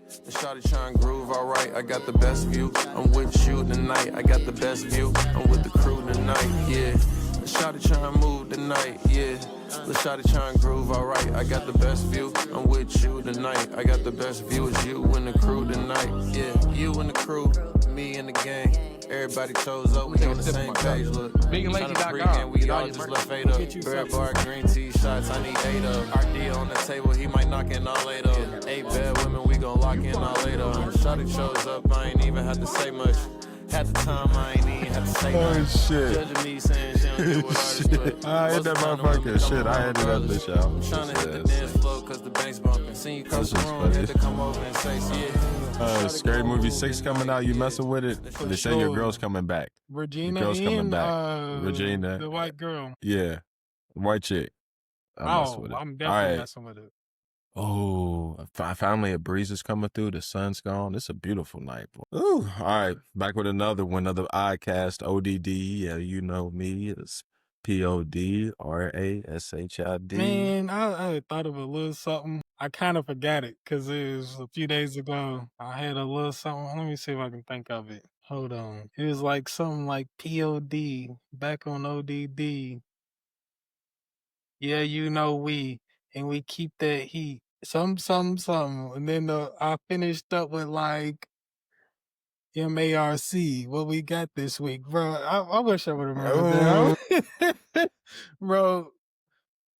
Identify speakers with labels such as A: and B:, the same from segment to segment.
A: The shawty tryna groove, alright, I got the best view. I'm with you tonight, I got the best view. I'm with the crew tonight, yeah. The shawty tryna move tonight, yeah. The shawty tryna groove, alright, I got the best view. I'm with you tonight, I got the best view. It's you and the crew tonight, yeah. You and the crew, me and the gang. Everybody chose up, we on the same page, look.
B: BeingLazy.com.
A: We all just left 8 up. Bread bar, green tea shots, I need 8 up. RD on the table, he might knock in all 8 up. 8 bad women, we gon' lock in all 8 up. Shawty chose up, I ain't even had to say much. Had the time, I ain't even had to say much.
C: Oh, shit.
A: Judging me saying she don't do what artists do.
C: I hit that motherfucker. Shit, I ended up this, y'all.
A: I'm tryna hit the dance floor cause the bank's bumping. Seen you cross the room, had to come over and say, yeah.
C: Scary Movie 6 coming out. You messing with it? They say your girl's coming back.
B: Regina
C: Your girl's coming back.
B: Regina, the white girl.
C: Yeah, white chick.
B: I'm definitely messing with it.
C: Oh, finally a breeze is coming through. The sun's gone. It's a beautiful night. Ooh, all right. Back with another one, another iCast, ODD. Yeah, you know me. It's PODRASHID.
B: Man, I thought of a little something. I kind of forgot it because it was a few days ago. I had a little something. Let me see if I can think of it. Hold on. It was like something like POD, back on ODD. Yeah, you know we, and we keep that heat. Some. And then I finished up with like MARC, what we got this week. Bro, I wish I would have remembered that. Bro,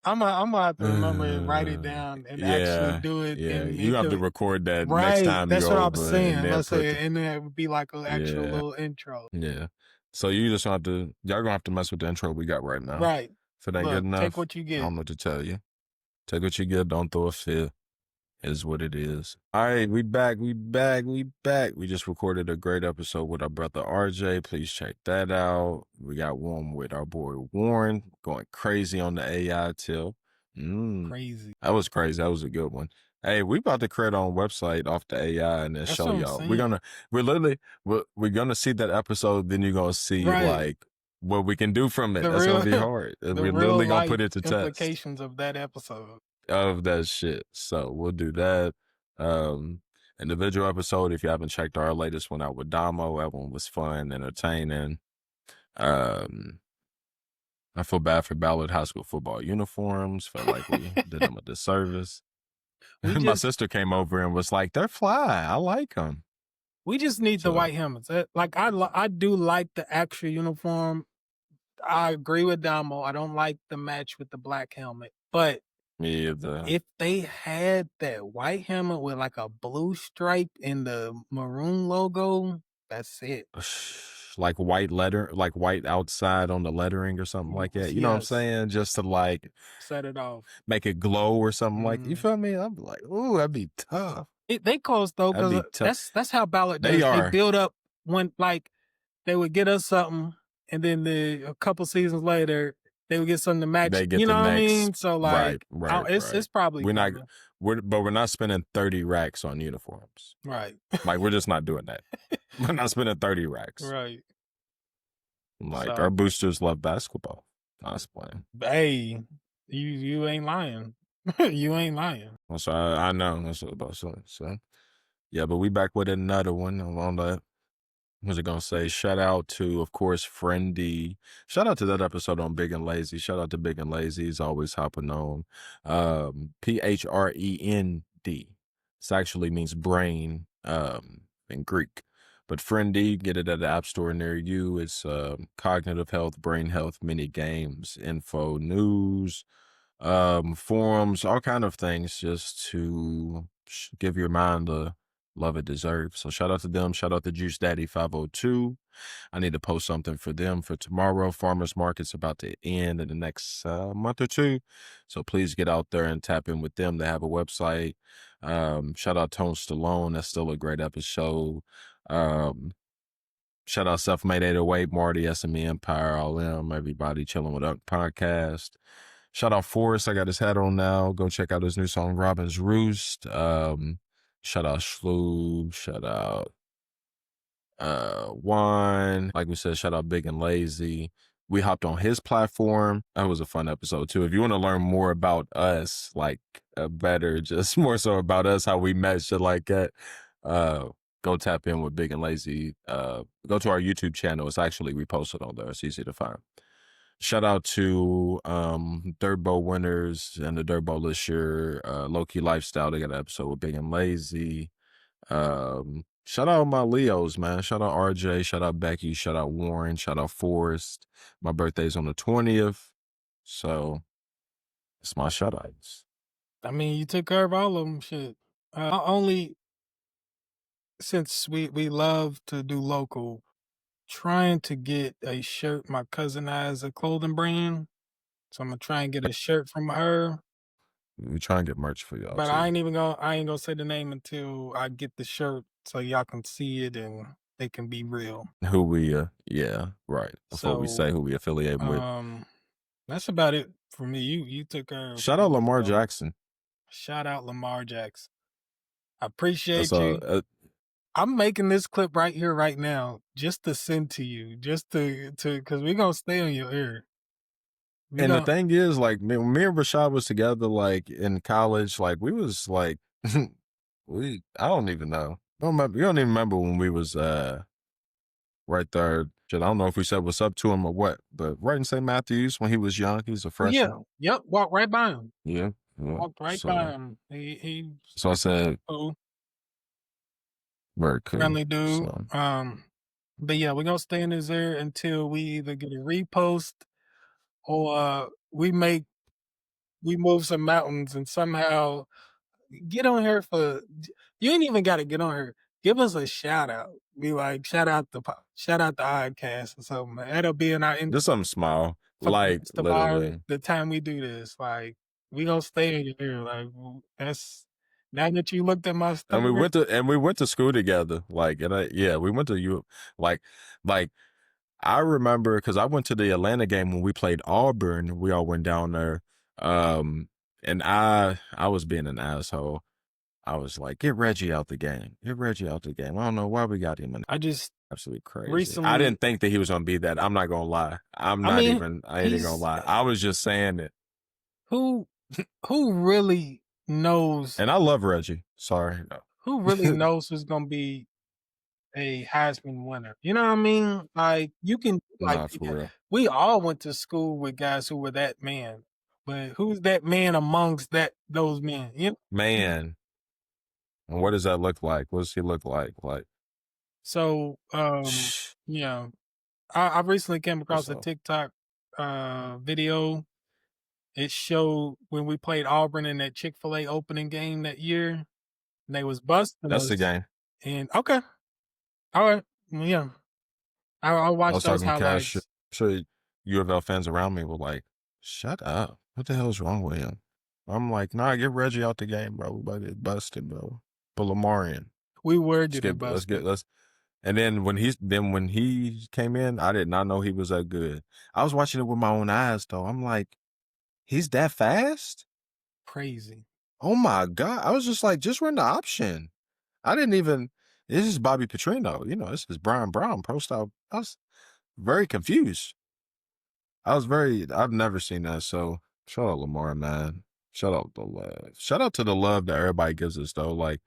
B: I'm gonna have to remember and write it down and actually do it.
C: Yeah,
B: and
C: you have to record that
B: right,
C: next time
B: that's
C: you go
B: what I'm
C: over
B: saying.
C: and
B: Let's say, and then it would be like an actual little intro.
C: Yeah. So you just have to, y'all gonna have to mess with the intro we got right now.
B: Right.
C: If it ain't good enough,
B: take what you
C: I
B: get.
C: don't know what to tell you. Take what you get, don't throw a fit. Is what it is. All right, we back. We just recorded a great episode with our brother RJ. Please check that out. We got one with our boy Warren going crazy on the AI till.
B: Crazy.
C: That was crazy. That was a good one. Hey, we about to create our own website off the AI and then show y'all. We're gonna see that episode, then you're gonna see like what we can do from it. That's gonna be hard. We're literally gonna put it to test.
B: Implications of that episode.
C: Of that shit. So we'll do that. Individual episode, if you haven't checked our latest one out with Damo, that one was fun, entertaining. I feel bad for Ballard High School football uniforms. Felt like we did them a disservice. My sister came over and was like, they're fly. I like them.
B: We just need the white helmets. Like I do like the actual uniform. I agree with Damo. I don't like the match with the black helmet, but if they had that white helmet with like a blue stripe and the maroon logo, that's it.
C: Like white letter, like white outside on the lettering or something like that. You know what I'm saying? Just to like
B: set it off,
C: make it glow or something like. You feel me? I'm like, ooh, that'd be tough.
B: They close though, because that's how Ballard does. They build up when like they would get us something, and then a couple seasons later they would get something to match. You know what I mean? So like, it's probably
C: we're not spending 30 racks on uniforms.
B: Right.
C: Like we're just not doing that. We're not spending 30 racks.
B: Right.
C: Like our boosters love basketball. I was playing.
B: Hey, you ain't lying. You ain't lying.
C: So I know that's what about so yeah, but we back with another one on that. What's it gonna say? Shout out to, of course, Friendy. Shout out to that episode on Big and Lazy. Shout out to Big and Lazy. He's always hopping on. PHREND. This actually means brain in Greek. But Friendy, get it at the app store near you. It's cognitive health, brain health, mini games, info, news, forums, all kind of things just to give your mind the love it deserves. So shout out to them. Shout out to Juice Daddy 502. I need to post something for them for tomorrow. Farmers Market's about to end in the next month or two. So please get out there and tap in with them. They have a website. Shout out Tone Stallone. That's still a great episode. Shout out Self-Made 808, Marty, SME Empire, all them, everybody chilling with Unk Podcast. Shout out Forrest. I got his hat on now. Go check out his new song, Robin's Roost. Shout out Shloob. Shout out Juan. Like we said, shout out Big and Lazy. We hopped on his platform. That was a fun episode too. If you want to learn more about us, like better, just more so about us, how we met, shit like that. Go tap in with Big and Lazy. Go to our YouTube channel. It's actually reposted on there. It's easy to find. Shout out to Dirt Bowl winners and the Dirt Bowl this year. Low-Key Lifestyle, they got an episode with Big and Lazy. Shout out my Leos, man. Shout out RJ, shout out Becky, shout out Warren, shout out Forrest. My birthday's on the 20th. So it's my shout outs.
B: I mean, you took care of all of them. Shit. Only since we love to do local, trying to get a shirt. My cousin has a clothing brand, so I'm gonna try and get a shirt from her.
C: We try and get merch for y'all.
B: But
C: too.
B: I ain't gonna say the name until I get the shirt so y'all can see it and they can be real.
C: Who we yeah, right. Before we say who we affiliate with.
B: That's about it for me. You took care of.
C: Shout out Lamar Jackson.
B: Shout out Lamar Jackson. I appreciate you. I'm making this clip right here, right now, just to send to you, just to because we're gonna stay on your ear.
C: The thing is, like, me and Rashad was together, like, in college. Like, we was like, I don't even know. You don't even remember when we was right there. Shit, I don't know if we said what's up to him or what, but right in St. Matthews when he was young, he's a freshman.
B: Yeah, yep, walked right by him.
C: Yeah.
B: Walked right by him. He
C: so I said,
B: cool.
C: Very cool.
B: Friendly dude.
C: So.
B: But yeah, we're gonna stay in his ear until we either get a repost or we move some mountains and somehow get on here for. You ain't even got to get on here. Give us a shout out. Be like, shout out the Oddcast or something. That'll be in our.
C: Just something small, like literally.
B: The time we do this, like we gonna stay in your ear. Like that's. Now that you looked at my stuff,
C: and we went to school together. Like, and we went to you. Like I remember because I went to the Atlanta game when we played Auburn. We all went down there, and I was being an asshole. I was like, get Reggie out the game. Get Reggie out the game. I don't know why we got him in.
B: I just
C: absolutely crazy.
B: Recently,
C: I didn't think that he was gonna be that. I'm not gonna lie. I ain't even gonna lie. I was just saying it.
B: Who really knows?
C: And I love Reggie. Sorry. No.
B: Who really knows who's gonna be a Heisman winner? You know what I mean? Like you can like
C: for real.
B: We all went to school with guys who were that man. But who's that man amongst those men? You know?
C: Man. And what does that look like? What does he look like? Like,
B: so, yeah, I recently came across a TikTok video. It showed when we played Auburn in that Chick-fil-A opening game that year, and they was busting
C: That's
B: us.
C: the game.
B: And okay, all right, yeah, I'll watch those highlights.
C: Cash. Sure, U of L fans around me were like, "Shut up! What the hell is wrong with him?" I'm like, "Nah, get Reggie out the game, bro. We about to get busted, bro." Put Lamar in.
B: We were getting busted.
C: And then when he came in, I did not know he was that good. I was watching it with my own eyes though. I'm like, he's that fast?
B: Crazy.
C: Oh my God. I was just like, just run the option. I didn't even, this is Bobby Petrino. You know, this is Brian Brown, pro style. I was very confused. I've never seen that. So shout out Lamar, man. Shout out the love. Shout out to the love that everybody gives us though. Like,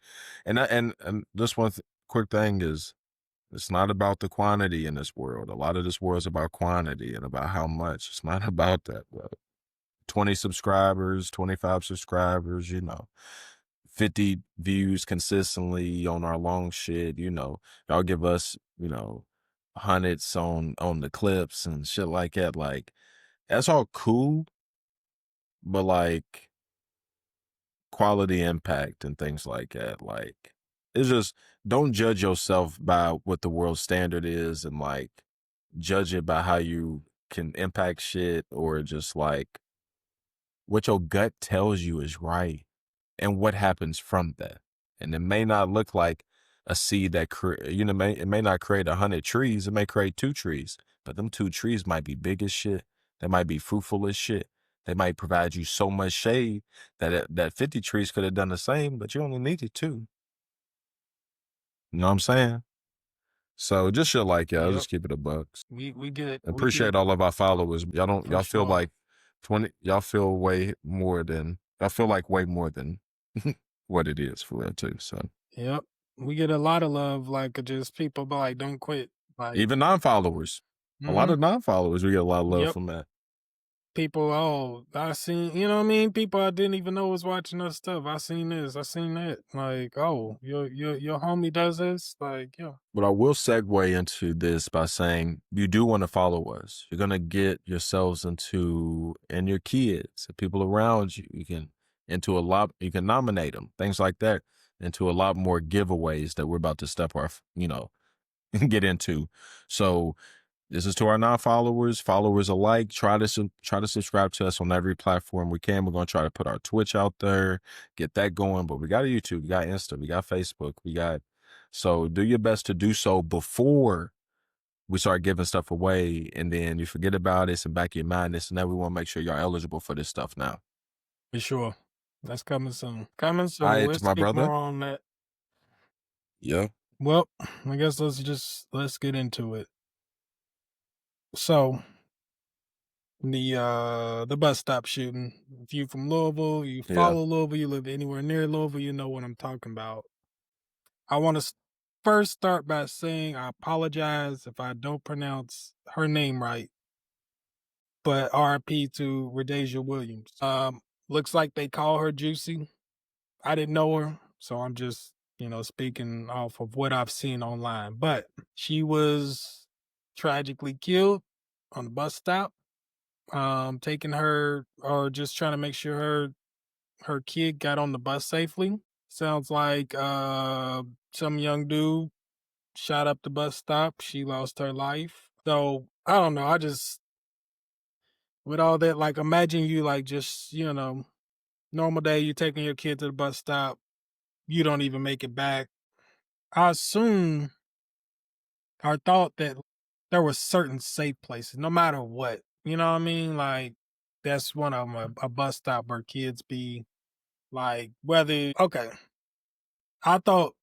C: and this one quick thing is, it's not about the quantity in this world. A lot of this world is about quantity and about how much. It's not about that, bro. 20 subscribers, 25 subscribers, 50 views consistently on our long shit, y'all give us, hundreds on the clips and shit like that. Like, that's all cool, but like quality impact and things like that, like, it's just, don't judge yourself by what the world standard is and like judge it by how you can impact shit, or just like what your gut tells you is right and what happens from that. And it may not look like a seed that it may not create 100 trees. It may create 2 trees, but them 2 trees might be big as shit. They might be fruitful as shit. They might provide you so much shade that 50 trees could have done the same, but you only needed 2. You know what I'm saying? So just shit like y'all, just keep it a buck.
B: We get it.
C: Appreciate all of our followers. Y'all feel like 20. Y'all feel way more than I feel like way more than what it is for real too. So
B: Yep. We get a lot of love, like just people be like, don't quit. Like,
C: even non-followers, a lot of non-followers, we get a lot of love
B: yep.
C: from that.
B: People, oh, I seen, you know what I mean? People I didn't even know was watching us stuff. I seen this, I seen that. Like, oh, your homie does this? Like, yeah.
C: But I will segue into this by saying you do want to follow us. You're gonna get yourselves into, and your kids, the people around you, you can into a lot. You can nominate them, things like that, into a lot more giveaways that we're about to step our, get into. So this is to our non-followers, followers alike. Try to subscribe to us on every platform we can. We're gonna try to put our Twitch out there, get that going. But we got a YouTube, we got Insta, we got Facebook, we got. So do your best to do so before we start giving stuff away, and then you forget about it and back in your mind this and that. We want to make sure y'all eligible for this stuff now.
B: For sure. That's coming soon. Coming soon.
C: All right,
B: Let's
C: my
B: speak
C: brother.
B: more on that.
C: Yeah.
B: Well, I guess let's get into it. So the bus stop shooting. If you from Louisville, you follow Louisville, you live anywhere near Louisville, you know what I'm talking about. I want to first start by saying I apologize if I don't pronounce her name right, but RIP to Rhodesia Williams. Looks like they call her Juicy. I didn't know her, so I'm just, speaking off of what I've seen online. But she was tragically killed on the bus stop, taking her, or just trying to make sure her kid got on the bus safely. Sounds like some young dude shot up the bus stop. She lost her life. So I don't know. I just, with all that, like, imagine you like just, normal day, you taking your kid to the bus stop, you don't even make it back. I assume or thought that there were certain safe places, no matter what. You know what I mean? Like, that's one of them, a bus stop where kids be, like, whether, okay. I thought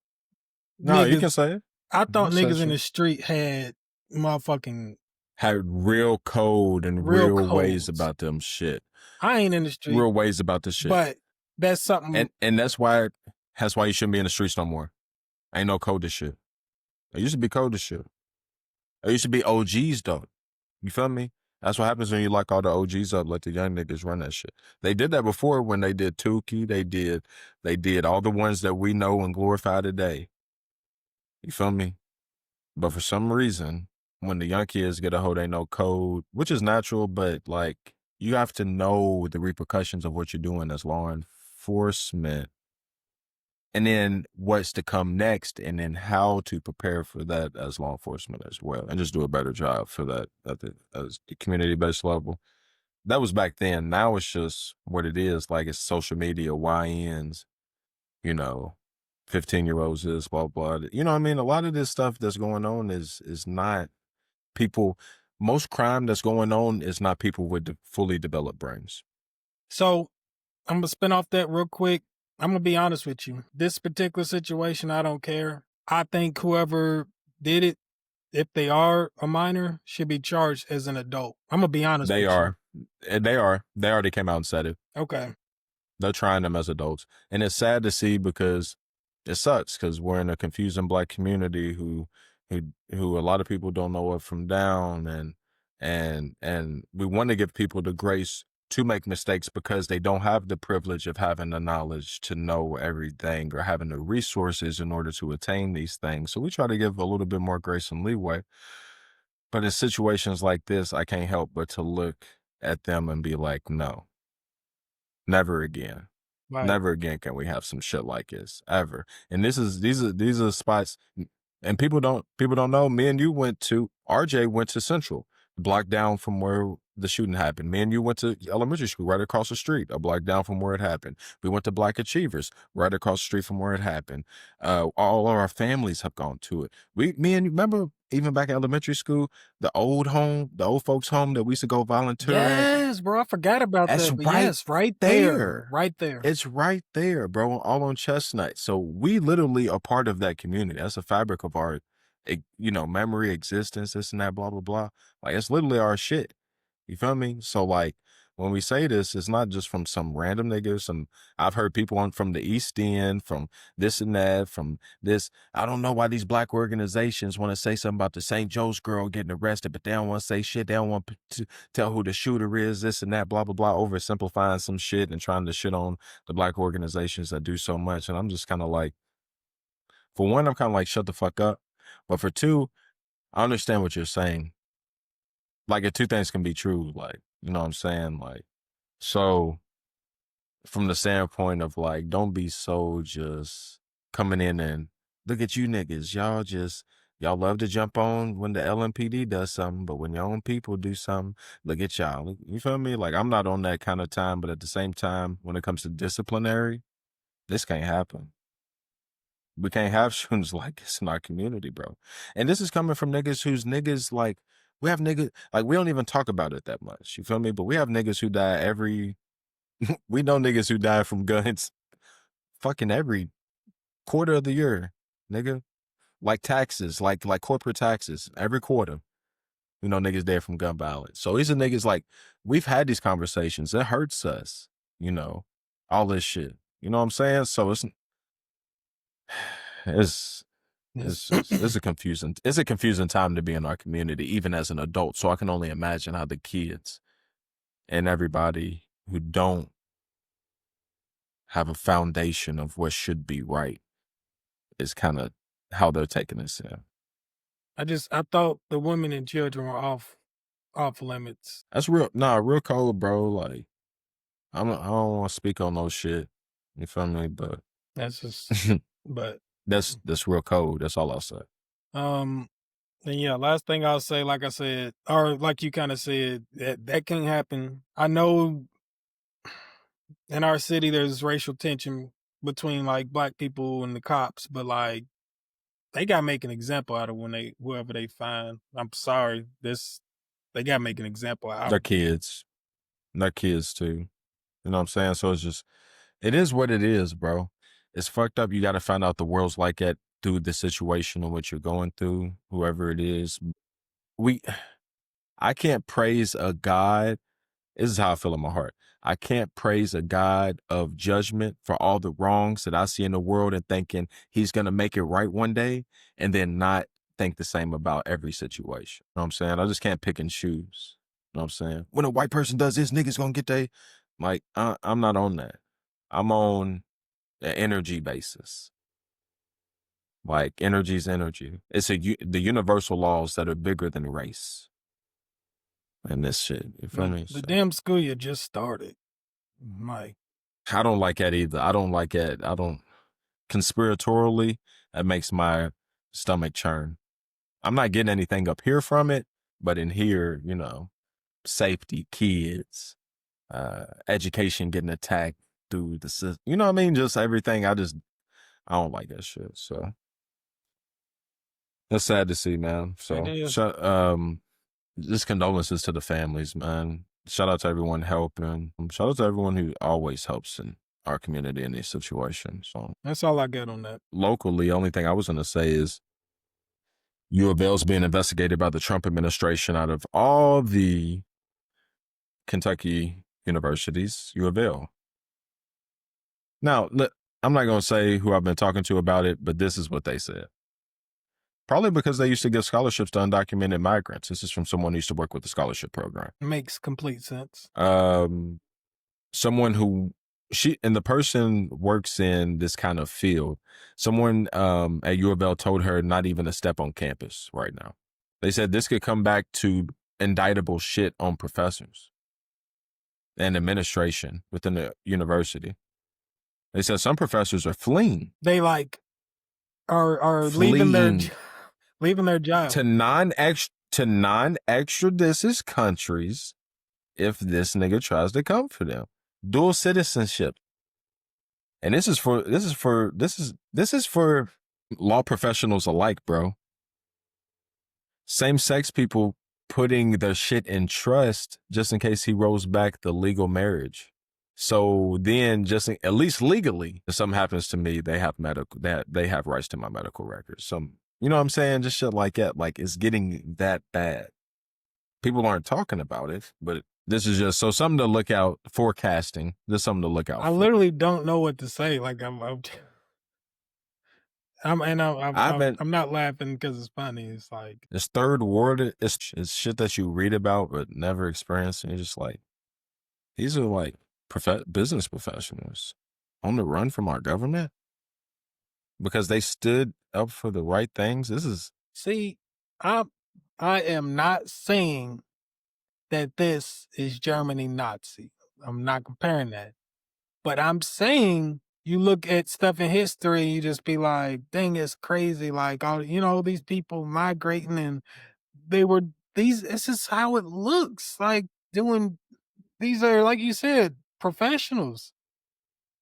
C: No, you can
B: niggas,
C: say it.
B: I thought
C: You say
B: niggas in
C: shit.
B: the street had motherfucking
C: Had real code and
B: real
C: real ways
B: codes.
C: about them shit.
B: I ain't in the street,
C: Real ways about this shit.
B: but that's something.
C: And that's why you shouldn't be in the streets no more. Ain't no code to shit. It used to be code to shit. It used to be OGs though. You feel me? That's what happens when you lock all the OGs up, let the young niggas run that shit. They did that before when they did Tukey. They did all the ones that we know and glorify today. You feel me? But for some reason, when the young kids get a hold, ain't no code, which is natural, but like you have to know the repercussions of what you're doing as law enforcement. And then what's to come next, and then how to prepare for that as law enforcement as well, and just do a better job for that at the community-based level. That was back then. Now it's just what it is. Like, it's social media, YNs, 15-year-olds is blah, blah. You know what I mean? A lot of this stuff that's going on is not people. Most crime that's going on is not people with fully developed brains.
B: So I'm going to spin off that real quick. I'm going to be honest with you. This particular situation, I don't care. I think whoever did it, if they are a minor, should be charged as an adult. I'm going to be honest with you.
C: They are. They already came out and said it.
B: Okay.
C: They're trying them as adults. And it's sad to see because it sucks, because we're in a confusing Black community who a lot of people don't know up from down, and we want to give people the grace to make mistakes because they don't have the privilege of having the knowledge to know everything or having the resources in order to attain these things. So we try to give a little bit more grace and leeway. But in situations like this, I can't help but to look at them and be like, no, never again. Right. Never again can we have some shit like this ever. And these are spots, and people don't know. Me and you RJ went to Central, block down from where the shooting happened. Me and you went to elementary school right across the street, a block down from where it happened. We went to Black Achievers right across the street from where it happened. All of our families have gone to it. Me and you remember, even back in elementary school, the old folks' home that we used to go volunteer at.
B: Yes, bro. I forgot about that. But yes, right there. Right there.
C: It's right there, bro, all on Chestnut. So we literally are part of that community. That's a fabric of our, memory, existence, this and that, blah, blah, blah. Like, it's literally our shit. You feel me? So, like, when we say this, it's not just from some random niggas. I've heard people from the East End, from this and that, from this. I don't know why these black organizations want to say something about the St. Joe's girl getting arrested, but they don't want to say shit. They don't want to tell who the shooter is, this and that, blah, blah, blah, oversimplifying some shit and trying to shit on the black organizations that do so much. And I'm just kind of like, for one, I'm kind of like, shut the fuck up. But for two, I understand what you're saying. Like, if two things can be true, like, you know what I'm saying? Like, so from the standpoint of like, don't be so just coming in and look at you niggas. Y'all love to jump on when the LMPD does something, but when your own people do something, look at y'all. You feel me? Like, I'm not on that kind of time, but at the same time, when it comes to disciplinary, this can't happen. We can't have shootings like this in our community, bro. And this is coming from niggas whose niggas, like, we have niggas, like, we don't even talk about it that much. You feel me? But we have niggas who die we know niggas who die from guns fucking every quarter of the year, nigga. Like taxes, like corporate taxes, every quarter. You know, niggas dead from gun violence. So these are niggas, like, we've had these conversations. It hurts us, you know, all this shit. You know what I'm saying? So it's a confusing time to be in our community, even as an adult. So I can only imagine how the kids and everybody who don't have a foundation of what should be right is kind of how they're taking this in.
B: I thought the women and children were off limits.
C: That's real cold, bro. Like, I don't want to speak on no shit. You feel me? But
B: That's just, but
C: that's real cold. That's all I'll say.
B: and yeah, last thing I'll say, like I said, or like you kind of said, that can happen. I know in our city there's racial tension between like black people and the cops, but like they gotta make an example out of whoever they find. I'm sorry, they gotta make an example out.
C: They're kids. They're kids too. You know what I'm saying? So it is what it is, bro. It's fucked up. You got to find out the world's like that through the situation in which you're going through, whoever it is. I can't praise a God. This is how I feel in my heart. I can't praise a God of judgment for all the wrongs that I see in the world and thinking he's going to make it right one day and then not think the same about every situation. You know what I'm saying? I just can't pick and choose. You know what I'm saying? When a white person does this, niggas going to get they, like, I'm not on that. I'm on an energy basis. Like, energy's energy. It's the universal laws that are bigger than race. And this shit, you feel me?
B: The damn school year just started. Like,
C: I don't like that either. I don't like it. Conspiratorially, that makes my stomach churn. I'm not getting anything up here from it, but in here, you know, safety, kids, education getting attacked through the system. You know what I mean? Just everything. I don't like that shit. So that's sad to see, man. So just condolences to the families, man. Shout out to everyone helping. Shout out to everyone who always helps in our community in these situations. So
B: that's all I get on that.
C: Locally, only thing I was going to say is U of L's being investigated by the Trump administration out of all the Kentucky universities, U of L. Now, I'm not going to say who I've been talking to about it, but this is what they said. Probably because they used to give scholarships to undocumented migrants. This is from someone who used to work with the scholarship program.
B: Makes complete sense.
C: Someone who the person works in this kind of field. Someone at U of L told her not even to step on campus right now. They said this could come back to indictable shit on professors and administration within the university. They said some professors are fleeing.
B: They like are leaving their job
C: to non-extradition countries if this nigga tries to come for them. Dual citizenship. And this is for law professionals alike, bro. Same-sex people putting their shit in trust just in case he rolls back the legal marriage. So then, just at least legally, if something happens to me, they have rights to my medical records. So, you know what I'm saying? Just shit like that. Like, it's getting that bad. People aren't talking about it, but This is just something to look out, forecasting. There's something to look out
B: I
C: for.
B: literally don't know what to say. Like I'm not laughing because it's funny. It's like
C: It's third world. It's shit that you read about but never experienced. And you're just like, these are like business professionals on the run from our government because they stood up for the right things.
B: See, I am not saying that this is Germany Nazi. I'm not comparing that. But I'm saying you look at stuff in history, you just be like, dang, it's crazy. Like all these people migrating and this is how it looks like these are, like you said, professionals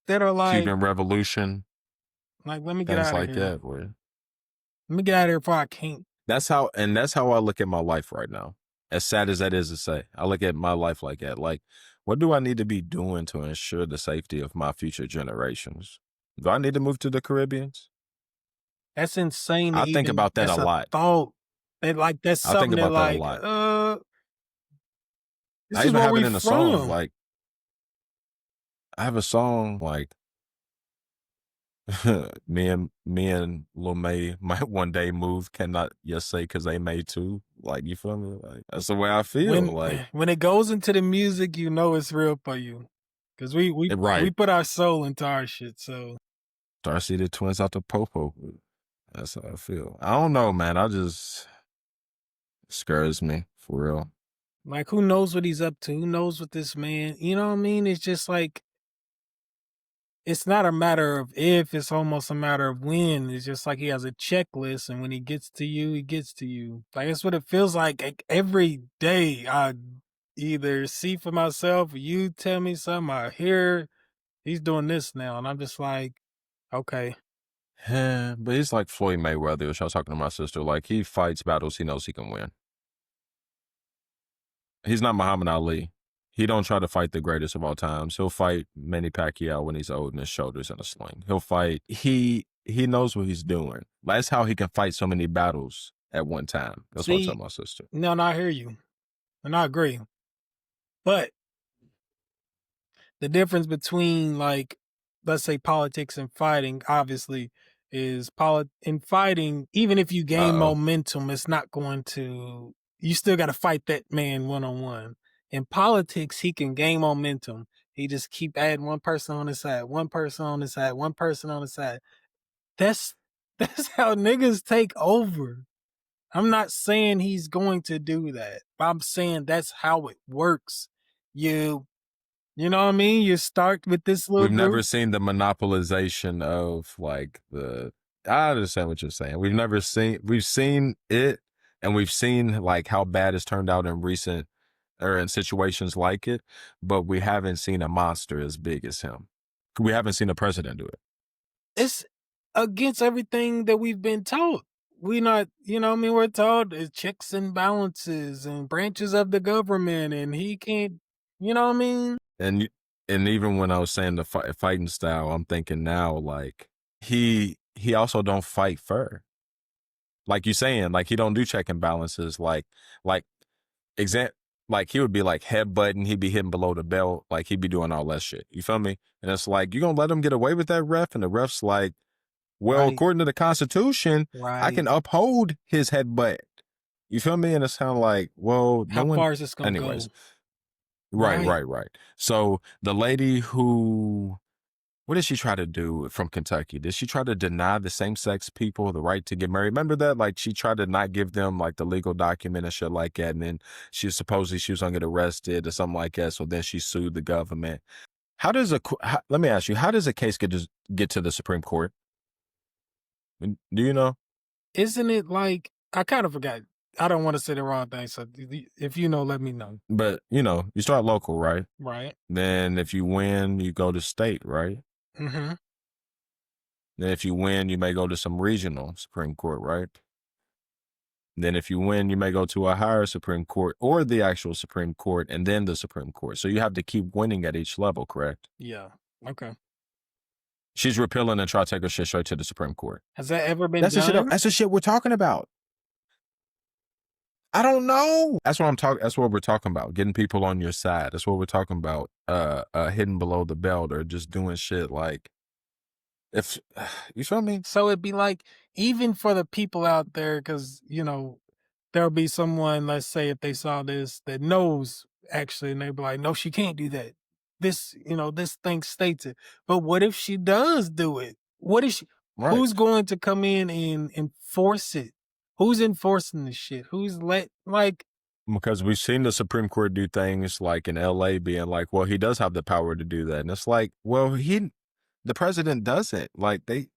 B: that are like,
C: Cuban Revolution,
B: let me get
C: things
B: out of
C: like
B: here.
C: that. Where
B: Let me get out of here before I can't.
C: that's how I look at my life right now. As sad as that is to say, I look at my life like that. Like, what do I need to be doing to ensure the safety of my future generations? Do I need to move to the Caribbeans?
B: That's insane.
C: I think about that a lot.
B: Thought. That's
C: I think
B: something
C: about
B: that
C: that a lot.
B: this
C: I
B: is
C: even
B: where
C: have it
B: we
C: in a
B: from.
C: song. Like, I have a song like me and Lil May might one day move. Cannot yes say because they may too. Like, you feel me? Like, that's the way I feel.
B: When it goes into the music, you know it's real for you, because we
C: Right.
B: put our soul into our shit. So
C: Darcy the twins out the popo. That's how I feel. I don't know, man. I just scares me for real.
B: like, who knows what he's up to? Who knows what this man? You know what I mean? It's just like, it's not a matter of if, it's almost a matter of when. It's just like he has a checklist, and when he gets to you, he gets to you. Like, that's what it feels like every day. I either see for myself, or you tell me something, I hear he's doing this now, and I'm just like, okay.
C: Yeah, but he's like Floyd Mayweather, which I was talking to my sister. Like, he fights battles he knows he can win. He's not Muhammad Ali. He don't try to fight the greatest of all times. He'll fight Manny Pacquiao when he's old and his shoulders in a sling. He'll fight. He knows what he's doing. That's how he can fight so many battles at one time. That's what I tell my sister.
B: No, I hear you, and I agree. But the difference between, like, let's say politics and fighting, obviously, is in fighting, even if you gain momentum, it's not going to, you still got to fight that man one-on-one. In politics, he can gain momentum. He just keep adding one person on his side, one person on his side, one person on his side. That's how niggas take over. I'm not saying he's going to do that, but I'm saying that's how it works. You know what I mean? You start with this little
C: We've
B: group.
C: never seen the monopolization of, like, I understand what you're saying. We've seen it, and we've seen, like, how bad it's turned out in recent, or in situations like it, but we haven't seen a monster as big as him. We haven't seen a president do it.
B: It's against everything that we've been taught. We not, you know what I mean? We're taught it's checks and balances and branches of the government, and he can't, you know what I mean?
C: And even when I was saying the fighting style, I'm thinking now, like, he also don't fight fair. Like you saying, like, he don't do check and balances. Like he would be like headbutting, he'd be hitting below the belt, like he'd be doing all that shit. You feel me? And it's like, you gonna let him get away with that, ref? And the ref's like, well,
B: Right.
C: according to the Constitution, I can uphold his headbutt. You feel me? And it's kind of like, well,
B: how far is this gonna go?
C: Right. So the lady who, what did she try to do from Kentucky? Did she try to deny the same-sex people the right to get married? Remember that? Like, she tried to not give them, like, the legal document and shit like that. And then she was gonna get arrested or something like that. So then she sued the government. Let me ask you, how does a case get to the Supreme Court? Do you know?
B: Isn't it like, I kind of forgot. I don't want to say the wrong thing. So if you know, let me know.
C: But, you start local, right?
B: Right.
C: Then if you win, you go to state, right?
B: Mm-hmm.
C: Then if you win, you may go to some regional Supreme Court, right? Then if you win, you may go to a higher Supreme Court or the actual Supreme Court and then the Supreme Court. So you have to keep winning at each level, correct?
B: Yeah. Okay.
C: She's repealing and try to take her shit straight to the Supreme Court.
B: Has that ever been done?
C: That's the shit we're talking about. I don't know. That's what I'm talking. That's what we're talking about. Getting people on your side. That's what we're talking about. Hidden below the belt or just doing shit like, if you feel me.
B: So it'd be like, even for the people out there, because, you know, there'll be someone, let's say, if they saw this that knows actually, and they'd be like, no, she can't do that. This, you know, this thing states it. But what if she does do it? What is she?
C: Right.
B: Who's going to come in and enforce it? Who's enforcing this shit? Who's like?
C: Because we've seen the Supreme Court do things like in LA being like, well, he does have the power to do that. And it's like, well, the president doesn't. Like the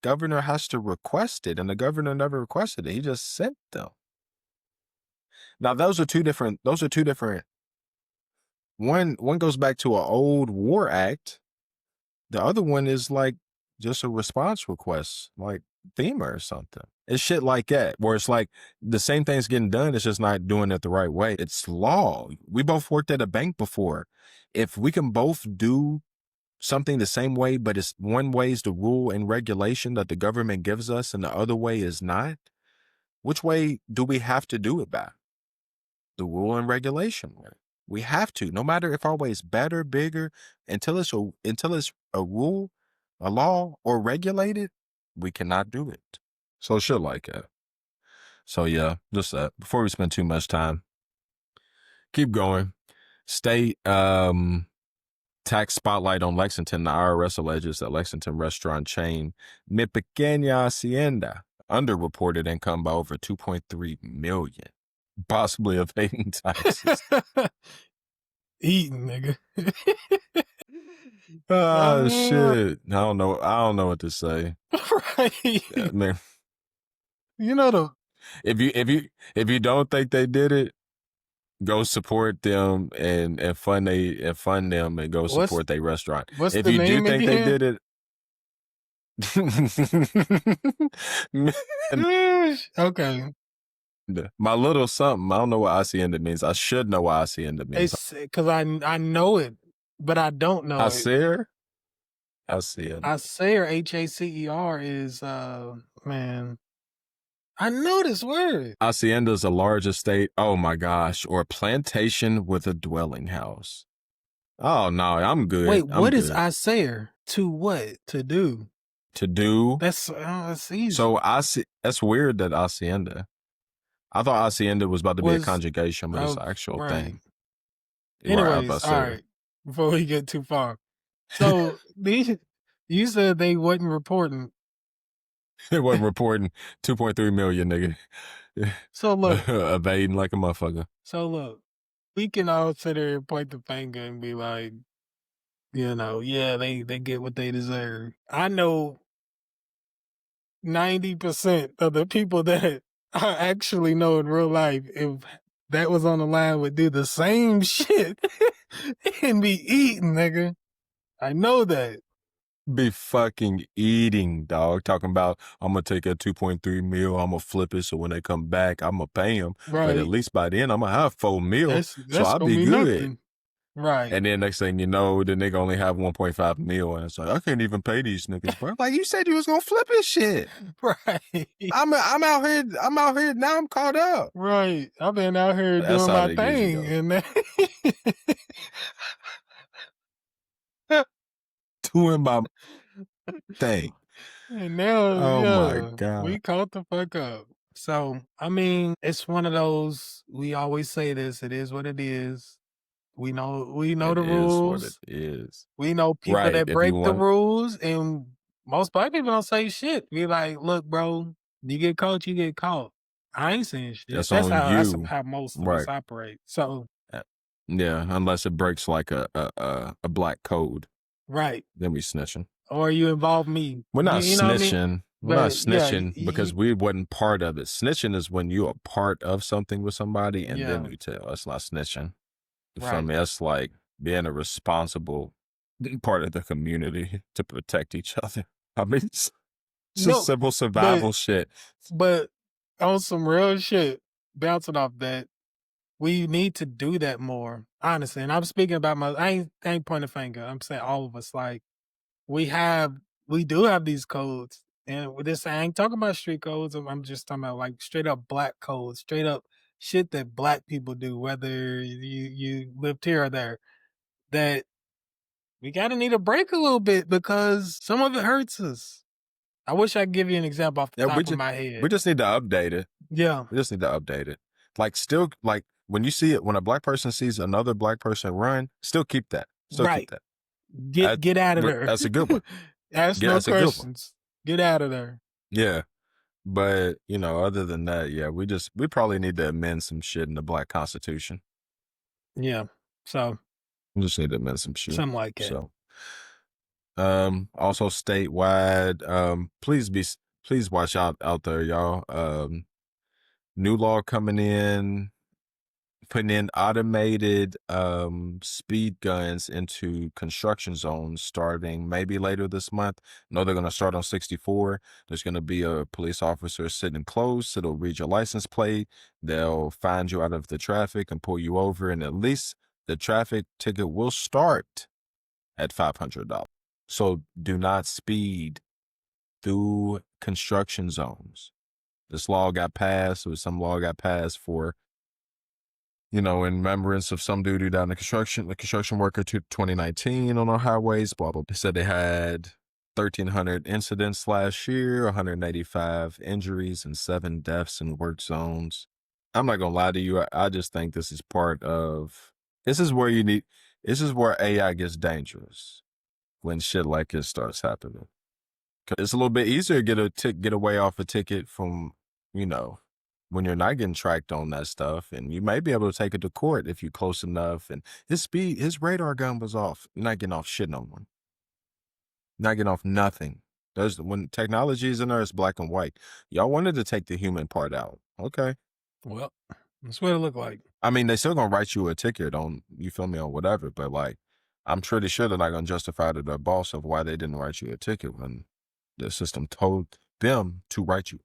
C: governor has to request it, and the governor never requested it. He just sent them. Now those are two different. One goes back to an old war act. The other one is like just a response request, like FEMA or something. It's shit like that, where it's like the same thing's getting done. It's just not doing it the right way. It's law. We both worked at a bank before. If we can both do something the same way, but it's one way is the rule and regulation that the government gives us and the other way is not, which way do we have to do it by? The rule and regulation way. We have to, no matter if our way is better, bigger, until it's a rule, a law, or regulated, we cannot do it. So shit like that. So yeah, just that. Before we spend too much time, keep going. State tax spotlight on Lexington. The IRS alleges that Lexington restaurant chain Mi Pequeña Hacienda underreported income by over $2.3 million, possibly evading taxes.
B: Eating, nigga.
C: Oh shit! I don't know what to say.
B: Right.
C: Yeah, man.
B: You know
C: if you don't think they did it, go support them and fund them and go support their restaurant.
B: What's
C: if
B: the
C: you
B: name
C: do think
B: again?
C: they did it,
B: okay.
C: My little something. I don't know what hacienda means. I should know what hacienda means.
B: It's because I know it, but I don't know
C: Hacer?
B: Hacer, Hacer is man. I know this word.
C: Hacienda is a large estate. Oh my gosh. Or a plantation with a dwelling house. Oh no, I'm good.
B: Wait, what is Hacer? To what? To do?
C: To do?
B: That's easy.
C: So that's weird that hacienda. I thought hacienda was about to be a conjugation, but it's an actual thing.
B: Anyways, all right. Before we get too far. So you said they wasn't reporting.
C: It wasn't reporting 2.3 million, nigga.
B: So look.
C: Evading like a motherfucker.
B: So look, we can all sit there and point the finger and be like, you know, yeah, they get what they deserve. I know 90% of the people that I actually know in real life, if that was on the line, would do the same shit and be eating, nigga. I know that.
C: Be fucking eating, dog. Talking about, I'm going to take that 2.3 mil, I'm going to flip it, so when they come back, I'm going to pay them.
B: Right.
C: But at least by then, I'm going to have 4 mil,
B: that's
C: so I'll be good.
B: Nothing. Right.
C: And then next thing you know, the nigga only have 1.5 mil, and it's like, I can't even pay these niggas, bro. Like, you said you was going to flip his shit.
B: Right.
C: I'm out here, now I'm caught up.
B: Right. I've been out here doing my thing. And
C: doing my thing.
B: And now,
C: oh my God,
B: we caught the fuck up. So, I mean, it's one of those, we always say this, it is what it is. We know the rules.
C: It is what it is.
B: We know people that break the rules, and most black people don't say shit. We like, look, bro, you get caught, you get caught. I ain't saying shit. That's how most of us operate. So,
C: yeah, unless it breaks like a black code.
B: Right.
C: Then we snitching.
B: Or you involve me.
C: We're not snitching. I mean? We're not snitching because we wasn't part of it. Snitching is when you are part of something with somebody and then you tell. That's not snitching. You feel me? That's like being a responsible part of the community to protect each other. I mean, it's just simple survival shit.
B: But on some real shit, bouncing off that, we need to do that more, honestly. And I'm speaking about I ain't pointing a finger. I'm saying all of us, like, we do have these codes. And with this, I ain't talking about street codes. I'm just talking about like straight up black codes, straight up shit that black people do, whether you lived here or there, that we gotta need a break a little bit because some of it hurts us. I wish I could give you an example off the
C: Yeah,
B: top of my
C: we
B: head.
C: just need to update it.
B: Yeah,
C: We just need to update it. Like, still, like, when you see it, when a black person sees another black person run, still keep that. Still keep
B: right.
C: that.
B: Get out of there.
C: That's a good one.
B: Ask
C: Yeah,
B: no
C: that's a good one.
B: questions. Get out of there.
C: Yeah. But, you know, other than that, yeah, we probably need to amend some shit in the black constitution.
B: Yeah. So
C: We just need to amend some shit.
B: something like that.
C: So, also statewide, please watch out there, y'all. New law coming in, putting in automated speed guns into construction zones starting maybe later this month. No, they're going to start on 64. There's going to be a police officer sitting close. It'll read your license plate. They'll find you out of the traffic and pull you over, and at least the traffic ticket will start at $500. So do not speed through construction zones. This law got passed, or some law got passed for, you know, in remembrance of some dude who died in the construction worker to 2019 on our highways, blah, blah. They said they had 1,300 incidents last year, 185 injuries, and 7 deaths in work zones. I'm not going to lie to you. I just think this is this is where AI gets dangerous, when shit like this starts happening. 'Cause it's a little bit easier to get away off a ticket from, you know, when you're not getting tracked on that stuff, and you may be able to take it to court if you're close enough. And his radar gun was off. You're not getting off shit no one. Not getting off nothing. When technology is in there, it's black and white. Y'all wanted to take the human part out. Okay.
B: Well, that's what it looked like.
C: I mean, they still gonna write you a ticket on, you feel me, on whatever, but like, I'm pretty sure they're not gonna justify to their boss of why they didn't write you a ticket when the system told them to write you.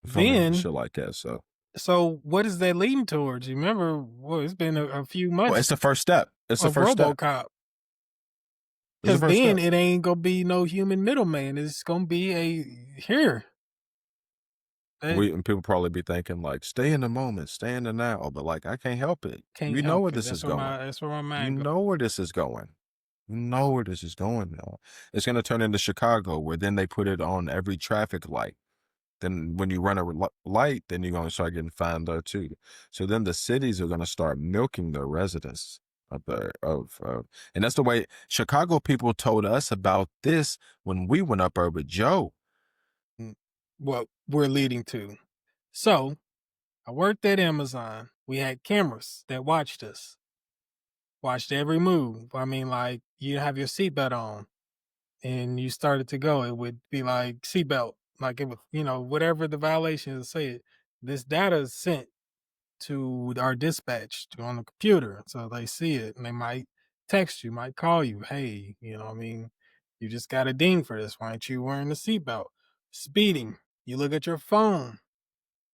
B: Then
C: shit like that.
B: So what is that leading towards? You remember, well, it's been a few months.
C: Well, it's the first step. It's the
B: of
C: first step.
B: RoboCop.
C: It's the
B: Because
C: first
B: then
C: step.
B: it ain't gonna be no human middleman. It's gonna be here.
C: And people probably be thinking like, stay in the moment, stay in the now. But like, I can't help it. You know where this is going.
B: That's where my mind
C: You know where this is going. You know where this is going now. It's going to turn into Chicago, where then they put it on every traffic light. Then when you run a light, then you're going to start getting fined there too. So then the cities are going to start milking their residents and that's the way Chicago people told us about this when we went up there with Joe.
B: what we're leading to. So I worked at Amazon. We had cameras that watched us, watched every move. I mean, like, you have your seatbelt on and you started to go, it would be like seatbelt, like it would, whatever the violation is said. This data is sent to our dispatch on the computer, so they see it and they might text you, might call you, hey, you just got a ding for this. Why aren't you wearing the seatbelt? Speeding, you look at your phone,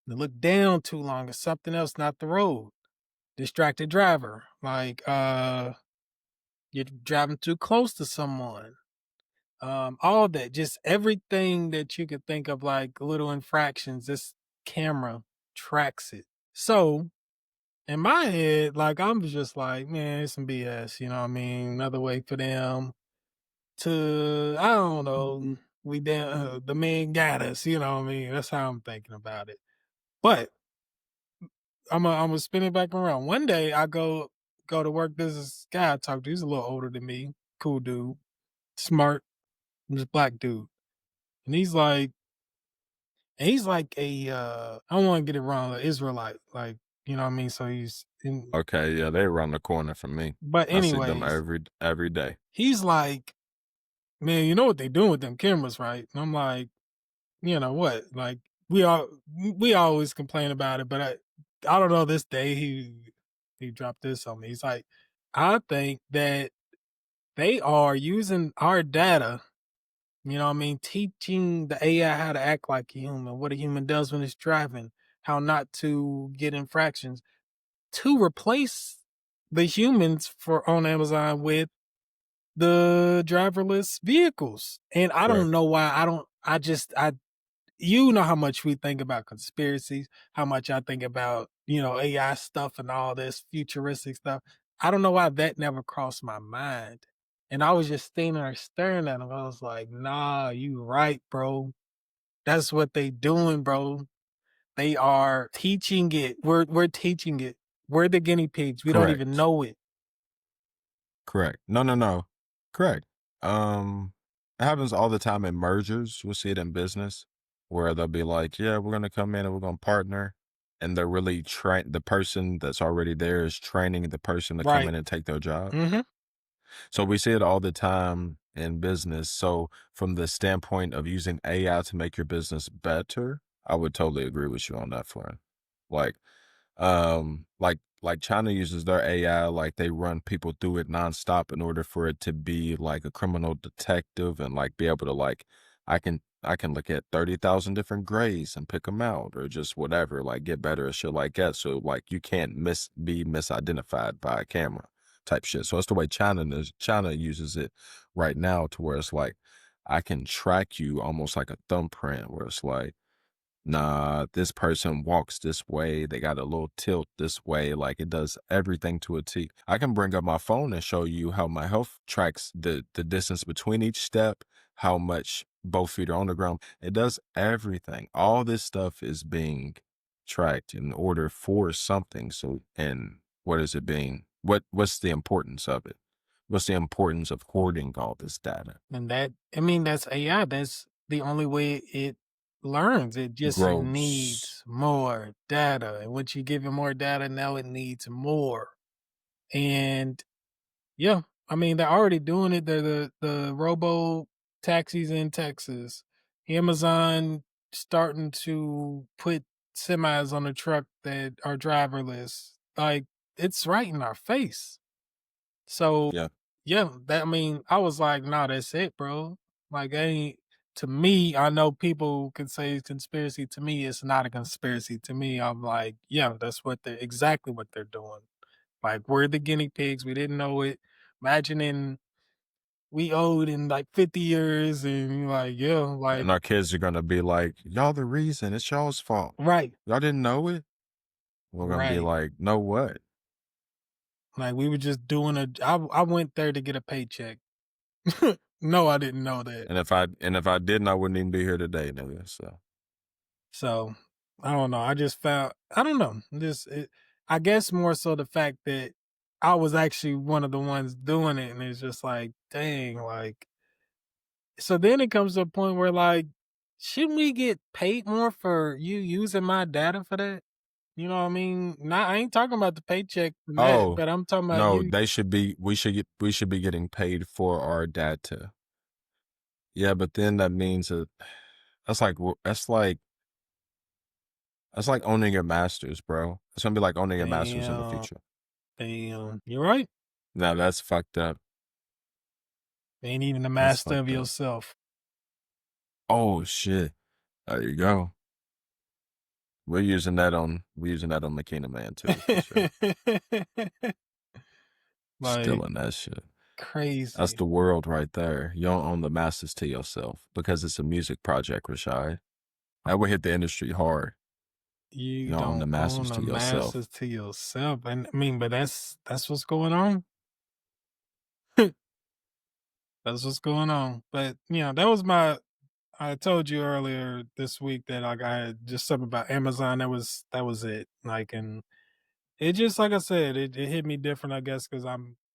B: you look down too long, it's something else, not the road. Distracted driver, like you're driving too close to someone. All that, just everything that you could think of, like little infractions, this camera tracks it. So in my head, like, I'm just like, man, it's some BS, another way for them to, I don't know, the man got us, that's how I'm thinking about it. But I'm gonna spin it back around. One day I go to work, there's this guy I talked to, he's a little older than me, cool dude, smart, this black dude. And he's like a I don't want to get it wrong, an Israelite, like, so he's in.
C: Okay, yeah, they're around the corner from me.
B: But
C: I see them
B: anyways,
C: every day.
B: he's like, man, you know what they doing with them cameras, right? And I'm like, you know what? Like, we always complain about it, but I don't know, this day he dropped this on me. He's like, I think that they are using our data, teaching the AI how to act like a human, what a human does when it's driving, how not to get infractions, to replace the humans on Amazon with the driverless vehicles. And I don't know why you know how much we think about conspiracies, how much I think about, AI stuff and all this futuristic stuff. I don't know why that never crossed my mind. And I was just standing there staring at him. I was like, nah, you right, bro. That's what they doing, bro. They are teaching it. We're teaching it. We're the guinea pigs. We don't even
C: Correct.
B: know it.
C: Correct. No. Correct. It happens all the time in mergers. We'll see it in business where they'll be like, yeah, we're going to come in and we're going to partner. And they're really the person that's already there is training the person to come
B: Right.
C: in and take their job.
B: Mm-hmm.
C: So we see it all the time in business. So from the standpoint of using AI to make your business better, I would totally agree with you on that front. Like, like China uses their AI, like they run people through it nonstop in order for it to be like a criminal detective and like be able to like, I can look at 30,000 different grays and pick them out or just whatever, like get better at shit like that. So like you can't be misidentified by a camera type shit. So that's the way China uses it right now to where it's like, I can track you almost like a thumbprint where it's like, nah, this person walks this way. They got a little tilt this way. Like it does everything to a T. I can bring up my phone and show you how my health tracks the distance between each step, how much both feet are on the ground. It does everything. All this stuff is being tracked in order for something. So, and what is it being? What's the importance of it? What's the importance of hoarding all this data?
B: And that's AI. That's the only way it learns. It just
C: Gross.
B: needs more data. And once you give it more data, now it needs more. And yeah, I mean, they're already doing it. They're the robo taxis in Texas. Amazon starting to put semis on the truck that are driverless. Like, it's right in our face. So
C: Yeah.
B: yeah, I was like, nah, that's it, bro. Like, to me, I know people can say it's conspiracy. To me, it's not a conspiracy. To me, I'm like, yeah, that's exactly what they're doing. Like, we're the guinea pigs. We didn't know it. Imagining we owed in like 50 years and like, yeah, like,
C: And our kids are gonna be like, y'all the reason, it's y'all's fault.
B: right,
C: Y'all didn't know it? We're gonna be
B: right.
C: like, know what?
B: Like, we were just doing I went there to get a paycheck. No, I didn't know that.
C: And if I didn't, I wouldn't even be here today, nigga.
B: So I don't know. I just found, I don't know. I guess more so the fact that I was actually one of the ones doing it, and it's just like, dang, like. So then it comes to a point where like, shouldn't we get paid more for you using my data for that? You know what I mean? Not, I ain't talking about the paycheck from that,
C: Oh,
B: but I'm talking about
C: no,
B: you.
C: we should be getting paid for our data. Yeah, but then that means that that's like that's like owning your masters, bro. It's gonna be like owning your masters in the
B: Damn,
C: future.
B: damn. You're right.
C: Now that's fucked up.
B: Ain't even the
C: That's
B: master of
C: fucked up.
B: yourself.
C: Oh shit. There you go. We're using that on Makina Man too, for sure.
B: Like,
C: Stealing that shit. That's
B: crazy.
C: the world right there. You don't own the masters to yourself because it's a music project, Rashid. That would hit the industry hard.
B: You
C: You don't own the
B: don't
C: masters
B: own
C: to
B: the
C: yourself.
B: masters to yourself. And I mean, but that's what's going on. That's what's going on. But that was I told you earlier this week that like I had just something about Amazon. That was it. Like, and it just, like I said, it hit me different, I guess, because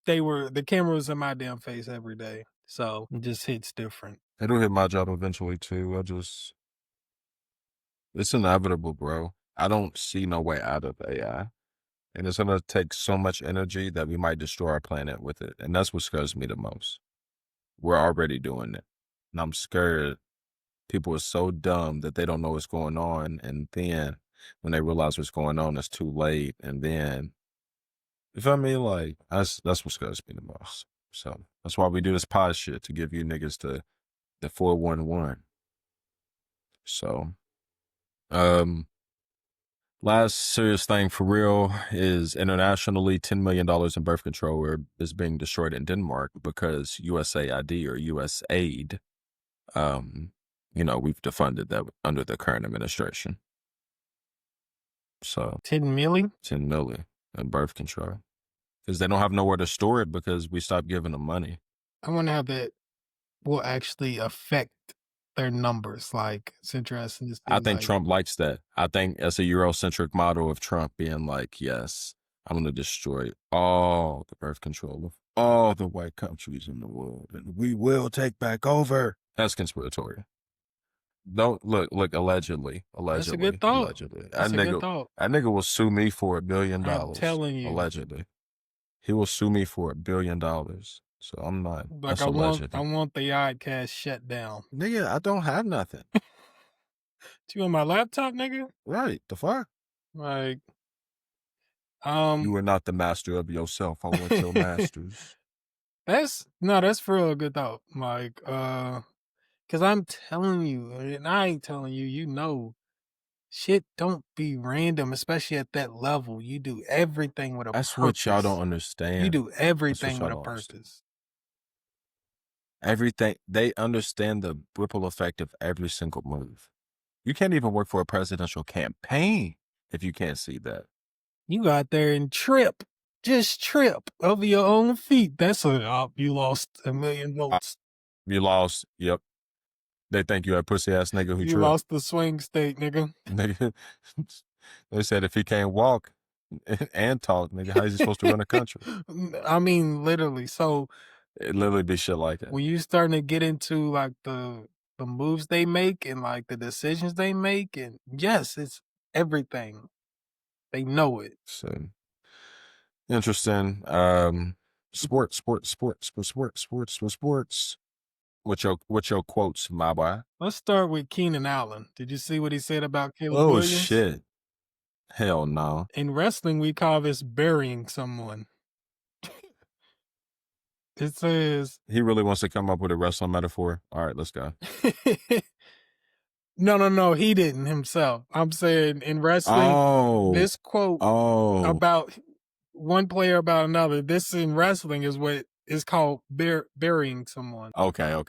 B: the camera was in my damn face every day. So it just hits different.
C: It'll hit my job eventually too. It's inevitable, bro. I don't see no way out of AI. And it's gonna take so much energy that we might destroy our planet with it. And that's what scares me the most. We're already doing it. And I'm scared people are so dumb that they don't know what's going on. And then when they realize what's going on, it's too late. And then, you feel me? Like, that's what scares me the most. So that's why we do this pod shit, to give you niggas the 411. So, last serious thing for real is internationally, $10 million in birth control is being destroyed in Denmark because USAID or USAID we've defunded that under the current administration. So
B: 10 milli?
C: 10 million in birth control. Because they don't have nowhere to store it because we stopped giving them money.
B: I wonder how that will actually affect their numbers. Like, it's interesting to see.
C: I think Trump likes that. I think it's a Eurocentric model of Trump being like, yes, I'm going to destroy all the birth control of all the white countries in the world, and we will take back over. That's conspiratorial. Don't look, allegedly.
B: That's a good thought.
C: Allegedly.
B: That's a good thought.
C: That nigga will sue me for $1 billion.
B: I'm telling you.
C: Allegedly. He will sue me for $1 billion. So I'm not.
B: Like, I want the podcast shut down.
C: Nigga, I don't have nothing.
B: You on my laptop, nigga?
C: Right. The fuck?
B: Like,
C: you are not the master of yourself. I want your masters.
B: That's for real a good thought. Like, cause I'm telling you, and I ain't telling you, shit don't be random, especially at that level. You do everything with a purpose.
C: That's what y'all don't understand.
B: You do everything with a purpose.
C: Everything. They understand the ripple effect of every single move. You can't even work for a presidential campaign if you can't see that.
B: You go out there and just trip over your own feet. That's you lost 1 million votes.
C: You lost. Yep. They think you a pussy ass nigga who tripped.
B: You lost the swing state, nigga.
C: Nigga. They said if he can't walk and talk, nigga, how is he supposed to run a country?
B: I mean, literally. So
C: it literally be shit like that.
B: When you starting to get into like the moves they make and like the decisions they make, and yes, it's everything. They know it.
C: So interesting. Sports. What's your quotes, my boy?
B: Let's start with Keenan Allen. Did you see what he said about Caleb Williams?
C: Oh shit. Hell no.
B: In wrestling, we call this burying someone. It says
C: he really wants to come up with a wrestling metaphor. All right, let's go.
B: No, he didn't himself. I'm saying in wrestling, this quote about one player about another, this in wrestling is what is called burying someone.
C: Okay.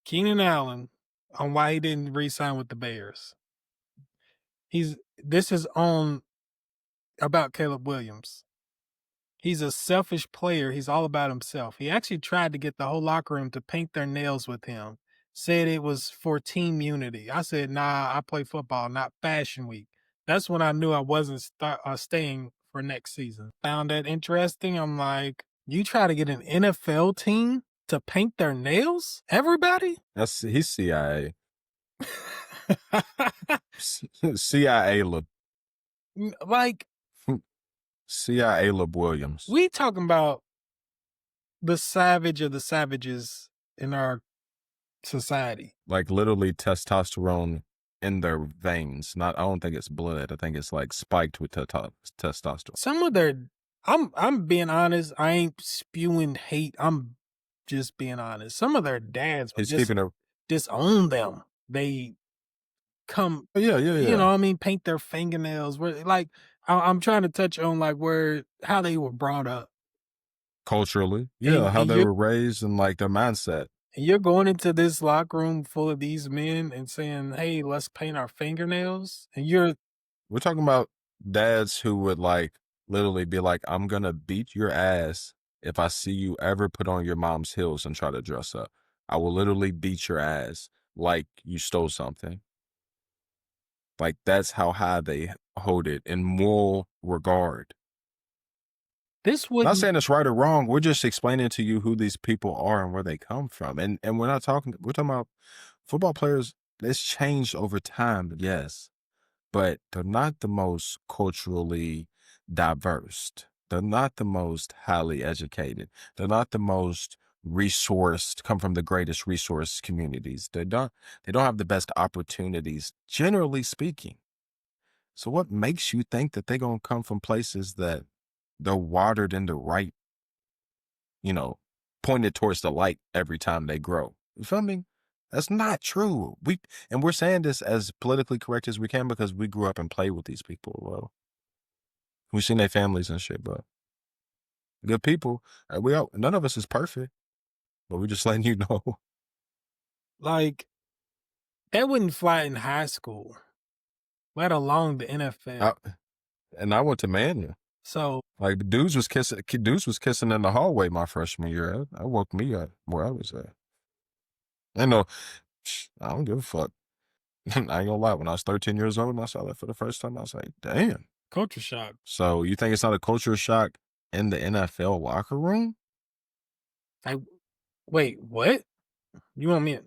B: Keenan Allen, on why he didn't re-sign with the Bears. This is on about Caleb Williams. He's a selfish player. He's all about himself. He actually tried to get the whole locker room to paint their nails with him. Said it was for team unity. I said, nah, I play football, not Fashion Week. That's when I knew I wasn't staying for next season. Found that interesting. I'm like, you try to get an NFL team to paint their nails? Everybody?
C: He's CIA. C-I-A-LEB.
B: Like,
C: C-I-A-LEB Williams.
B: We talking about the savage of the savages in our society. Like
C: literally testosterone in their veins. I don't think it's blood. I think it's like spiked with testosterone.
B: Some of their, I'm being honest. I ain't spewing hate. I'm just being honest. Some of their dads disown them. They come,
C: yeah.
B: You know what I mean? Paint their fingernails. Like, I'm trying to touch on like how they were brought up.
C: Culturally. Yeah, how they were raised and like their mindset.
B: And you're going into this locker room full of these men and saying, hey, let's paint our fingernails. And
C: we're talking about dads who would like literally be like, I'm going to beat your ass if I see you ever put on your mom's heels and try to dress up. I will literally beat your ass like you stole something. Like that's how high they hold it in moral regard. Not saying it's right or wrong. We're just explaining to you who these people are and where they come from. And we're talking about football players. It's changed over time, yes, but they're not the most culturally diverse. They're not the most highly educated. They're not the most resourced, come from the greatest resource communities. They don't have the best opportunities, generally speaking. So what makes you think that they're going to come from places that they're watered in the right, pointed towards the light every time they grow? You feel me? That's not true. We're saying this as politically correct as we can because we grew up and played with these people. Well, we've seen their families and shit, but good people. None of us is perfect, but we're just letting you know.
B: Like, That wouldn't fly in high school, let alone the NFL.
C: And I went to Manual.
B: So
C: like dudes was kissing in the hallway my freshman year. That woke me up where I was at. I know, I don't give a fuck. I ain't gonna lie. When I was 13 years old and I saw that for the first time, I was like, damn.
B: culture shock.
C: So you think it's not a culture shock in the NFL locker room?
B: Wait, what? You want me?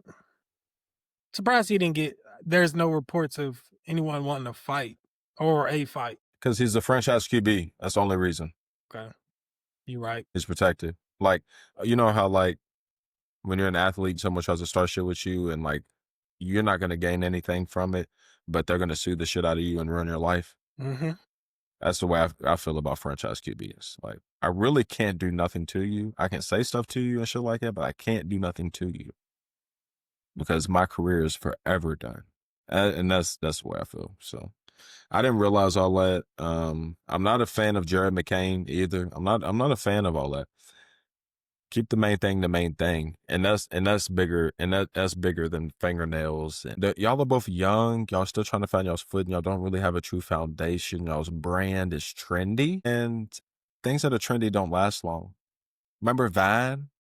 B: Surprised he didn't get. There's no reports of anyone wanting to fight or a fight.
C: Because he's the franchise QB. That's the only reason.
B: Okay, you right.
C: He's protected. Like, you know how like when you're an athlete, someone tries to start shit with you and like you're not gonna gain anything from it, but they're gonna sue the shit out of you and ruin your life.
B: Mm-hmm.
C: That's the way I feel about franchise QBs. Like, I really can't do nothing to you. I can say stuff to you and shit like that, but I can't do nothing to you because my career is forever done. And that's the way I feel. So I didn't realize all that. I'm not a fan of Jared McCain either. I'm not a fan of all that. Keep the main thing, and that's bigger, and that's bigger than fingernails. And y'all are both young. Y'all still trying to find y'all's foot, and y'all don't really have a true foundation. Y'all's brand is trendy, and things that are trendy don't last long. Remember Vine?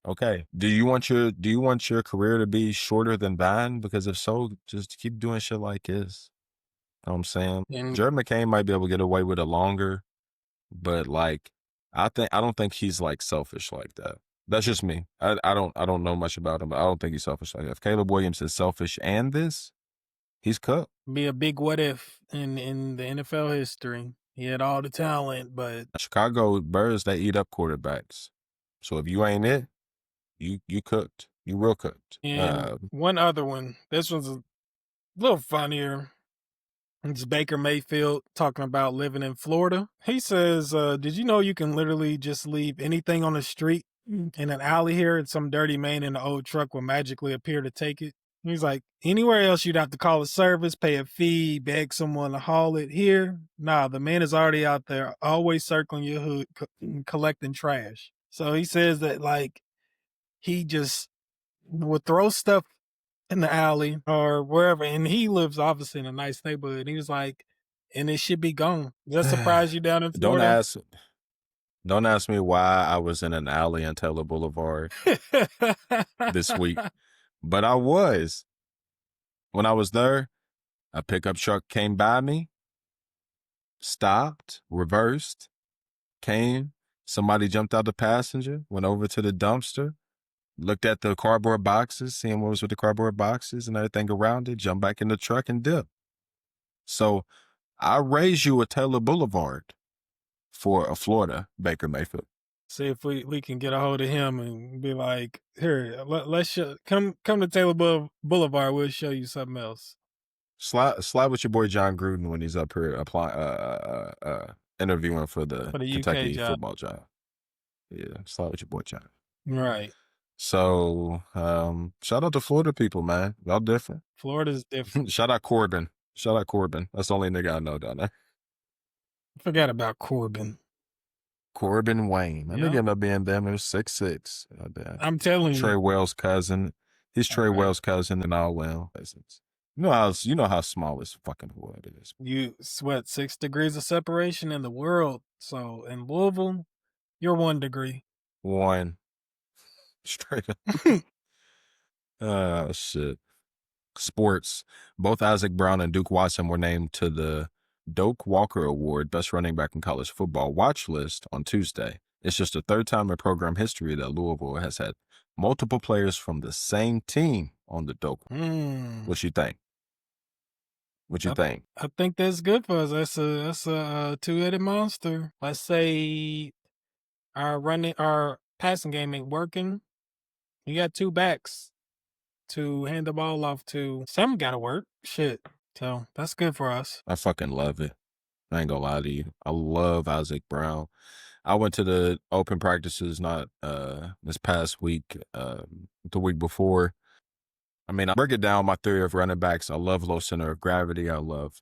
C: Okay. Do you want your career to be shorter than Vine? Because if so, just keep doing shit like this. You know what I'm saying?
B: And
C: Jared McCain might be able to get away with it longer, but like I don't think he's like selfish like that. That's just me. I don't know much about him, but I don't think he's selfish like that. If Caleb Williams is selfish and this, he's cooked.
B: be a big what if in the NFL history. He had all the talent, but
C: Chicago Bears, they eat up quarterbacks. So if you ain't it, you cooked. You real cooked.
B: and one other one. This one's a little funnier. It's Baker Mayfield talking about living in Florida. He says, did you know you can literally just leave anything on the street in an alley here and some dirty man in an old truck will magically appear to take it? He's like, anywhere else you'd have to call a service, pay a fee, beg someone to haul it. Here, nah, the man is already out there, always circling your hood, collecting trash. So he says that like he just would throw stuff in the alley or wherever, and he lives obviously in a nice neighborhood. He was like, and it should be gone. Does that surprise you down in Florida?
C: Don't ask me why I was in an alley in Taylor Boulevard this week, but I was. When I was there, a pickup truck came by me, stopped, reversed, came. Somebody jumped out the passenger, went over to the dumpster, looked at the cardboard boxes, seeing what was with the cardboard boxes and everything around it, jumped back in the truck and dipped. So I raised you a Taylor Boulevard for a Florida Baker Mayfield.
B: See if we can get a hold of him and be like, here, let's show, come to Taylor Boulevard. We'll show you something else.
C: Slide with your boy John Gruden when he's up here interviewing for the Kentucky
B: job.
C: football job. Yeah, slide with your boy John.
B: Right.
C: So shout out to Florida people, man. Y'all different.
B: Florida's different.
C: Shout out Corbin. That's the only nigga I know down there.
B: Forgot about Corbin.
C: Corbin Wayne. That
B: Yep.
C: nigga ended up being damn near 6'6".
B: I'm telling
C: Trey
B: you.
C: Wells' cousin. He's Trey
B: Okay.
C: Wells' cousin and all well. You know how small this fucking world is.
B: You sweat 6 degrees of separation in the world. So in Louisville, you're 1 degree.
C: One. Straight up. Oh, shit. Sports. Both Isaac Brown and Duke Watson were named to the Doak Walker Award Best Running Back in College Football watch list on Tuesday. It's just the third time in program history that Louisville has had multiple players from the same team on the Doak. What you think?
B: I think that's good for us. That's a two-headed monster. Let's say our passing game ain't working. You got 2 backs to hand the ball off to. Some gotta work. Shit. So that's good for us.
C: I fucking love it. I ain't gonna lie to you. I love Isaac Brown. I went to the open practices not this past week, the week before. I mean, I break it down my theory of running backs. I love low center of gravity. I love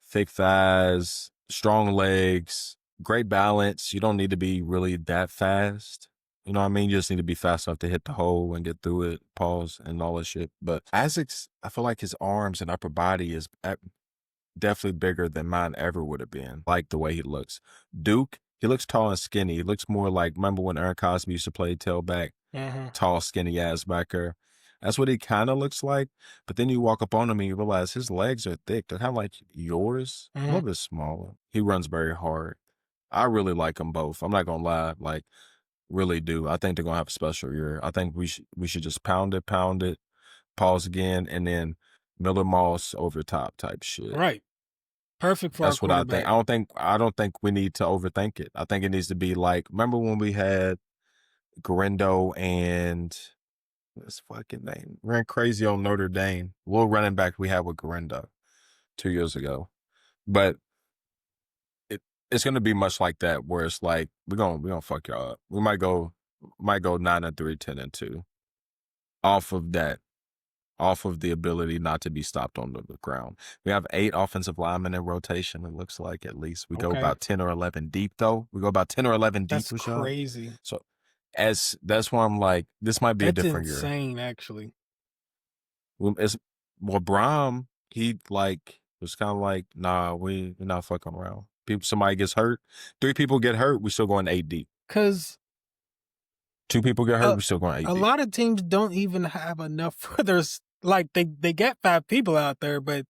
C: thick thighs, strong legs, great balance. You don't need to be really that fast. You know what I mean? You just need to be fast enough to hit the hole and get through it, pause, and all that shit. But Isaac's, I feel like his arms and upper body is definitely bigger than mine ever would have been. Like the way he looks. Duke, he looks tall and skinny. He looks more like, remember when Aaron Cosby used to play tailback? Tall, skinny ass backer. That's what he kind of looks like. But then you walk up on him and you realize his legs are thick. They're kind of like yours, a little bit smaller. He runs very hard. I really like them both. I'm not going to lie. Like, really do. I think they're going to have a special year. I think we should just pound it, pause again, and then Miller Moss over top type shit.
B: Right. Perfect for
C: That's
B: our
C: what I think. I don't think we need to overthink it. I think it needs to be like, remember when we had Garindo and what's his fucking name? Ran crazy on Notre Dame. Little running back we had with Garindo 2 years ago. But it's gonna be much like that, where it's like we're gonna fuck y'all up. We might go 9-3, 10-2. Off of that. Off of the ability not to be stopped on the ground. We have 8 offensive linemen in rotation, it looks like, at least. We go about 10 or 11 deep, though. We go about 10 or 11 deep.
B: That's crazy.
C: So that's why I'm like, this might be a different year.
B: That's insane, actually.
C: Well, Braum, he like was kind of like, nah, we're not fucking around. Somebody gets hurt. 3 people get hurt, we still going 8 deep.
B: Because
C: 2 people get hurt, we still going 8
B: deep. A lot of teams don't even have enough for their, like, they get 5 people out there, but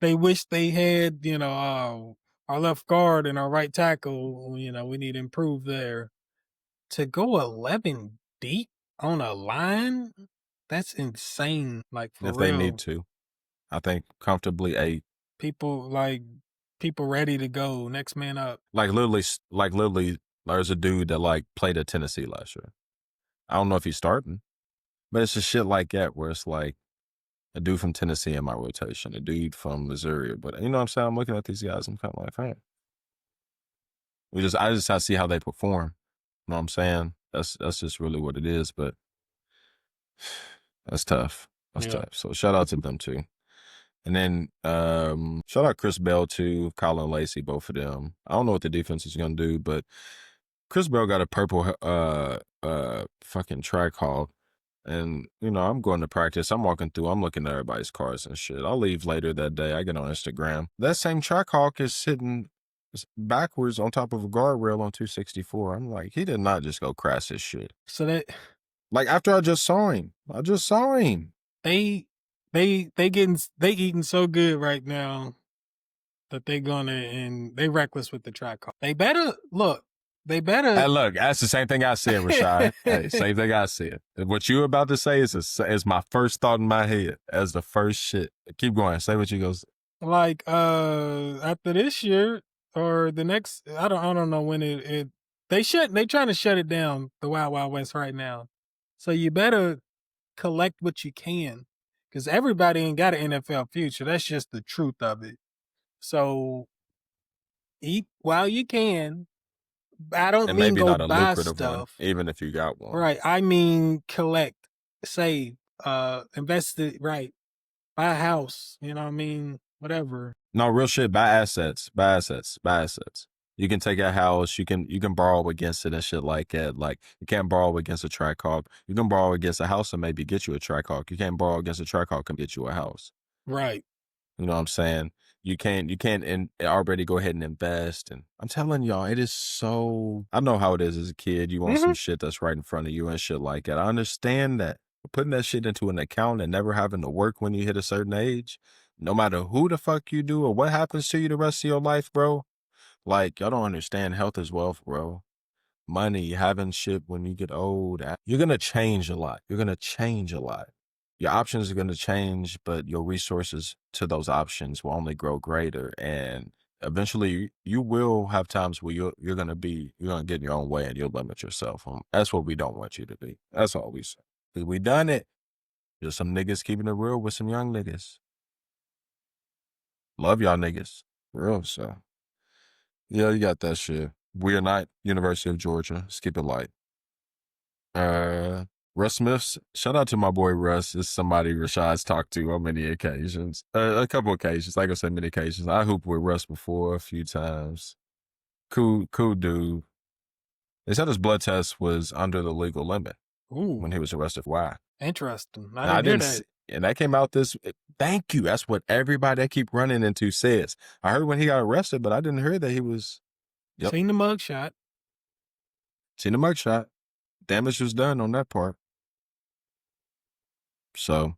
B: they wish they had, our left guard and our right tackle. We need to improve there. To go 11 deep on a line, that's insane. Like, for
C: if
B: real.
C: They need to. I think comfortably 8.
B: People ready to go. Next man up.
C: Like literally, there's a dude that like played at Tennessee last year. I don't know if he's starting, but it's just shit like that where it's like a dude from Tennessee in my rotation, a dude from Missouri. But you know what I'm saying? I'm looking at these guys, I'm kind of like, hey. I just have to see how they perform. You know what I'm saying? That's just really what it is. But that's tough. That's tough. So shout out to them too. And then shout out Chris Bell too, Colin Lacey, both of them. I don't know what the defense is gonna do, but Chris Bell got a purple fucking Trackhawk. And, I'm going to practice. I'm walking through. I'm looking at everybody's cars and shit. I'll leave later that day. I get on Instagram. That same Trackhawk is sitting backwards on top of a guardrail on 264. I'm like, he did not just go crash his shit.
B: So that,
C: like, after I just saw him. They
B: eating so good right now that they reckless with the Trackhawk. They better look. Hey,
C: look, that's the same thing I said, Rashid. Hey, same thing I said. What you about to say is my first thought in my head as the first shit. Keep going. Say what you go say.
B: Like, after this year or the next, I don't know when they trying to shut it down, the Wild Wild West right now. So you better collect what you can, because everybody ain't got an NFL future. That's just the truth of it. So eat while you can. I don't
C: and
B: mean
C: maybe
B: go
C: not a
B: buy
C: lucrative
B: stuff.
C: One, even if you got one.
B: Right. I mean collect, save, invest it, right. Buy a house. You know what I mean? Whatever.
C: No, real shit. Buy assets. You can take a house. You can borrow against it and shit like that. Like, you can't borrow against a Trackhawk. You can borrow against a house and maybe get you a Trackhawk. You can't borrow against a Trackhawk and get you a house.
B: Right.
C: You know what I'm saying? You can't already go ahead and invest. And I'm telling y'all, it is so, I know how it is as a kid. You want some shit that's right in front of you and shit like that. I understand that. But putting that shit into an account and never having to work when you hit a certain age, no matter who the fuck you do or what happens to you the rest of your life, bro. Like, y'all don't understand health is wealth, bro. Money, having shit when you get old, you're going to change a lot. Your options are going to change, but your resources to those options will only grow greater. And eventually you will have times where you're going to get in your own way and you'll limit yourself. That's what we don't want you to be. That's all we say. Because we done it. There's some niggas keeping it real with some young niggas. Love y'all niggas. Real, so. Yeah, you got that shit. We are not University of Georgia. Let's keep it light. Russ Smiths, shout out to my boy Russ. It's somebody Rashad's talked to on many occasions. A couple occasions. Like I said, many occasions. I hooped with Russ before a few times. Cool dude. They said his blood test was under the legal limit
B: Ooh,
C: when he was arrested. Why?
B: interesting.
C: And
B: I didn't hear that.
C: And that came out this. Thank you. That's what everybody I keep running into says. I heard when he got arrested, but I didn't hear that he was. Yep.
B: Seen the mugshot.
C: Seen the mugshot. Damage was done on that part. So,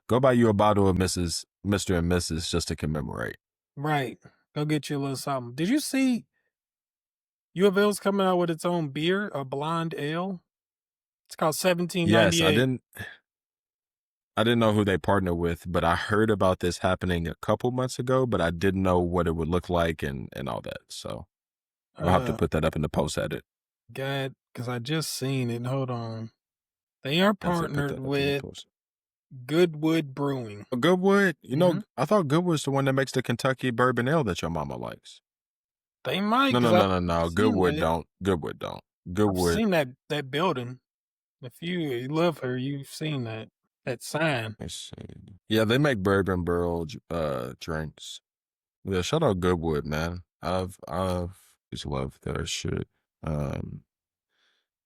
C: go buy you a bottle of Mr. and Mrs. just to commemorate.
B: Right. Go get you a little something. Did you see U of L's coming out with its own beer, a blonde ale? It's called 1798.
C: Yes, I didn't know who they partnered with, but I heard about this happening a couple months ago, but I didn't know what it would look like and all that. So I'll have to put that up in the post edit.
B: God, because I just seen it. Hold on. They are partnered with Goodwood Brewing.
C: Goodwood? You know, I thought Goodwood's the one that makes the Kentucky bourbon ale that your mama likes.
B: They might.
C: No. Goodwood don't. Goodwood.
B: I've seen that building. If you love her, you've seen that sign.
C: Let's see. Yeah, they make bourbon barrel drinks. Yeah, shout out Goodwood, man. I've just loved their shit.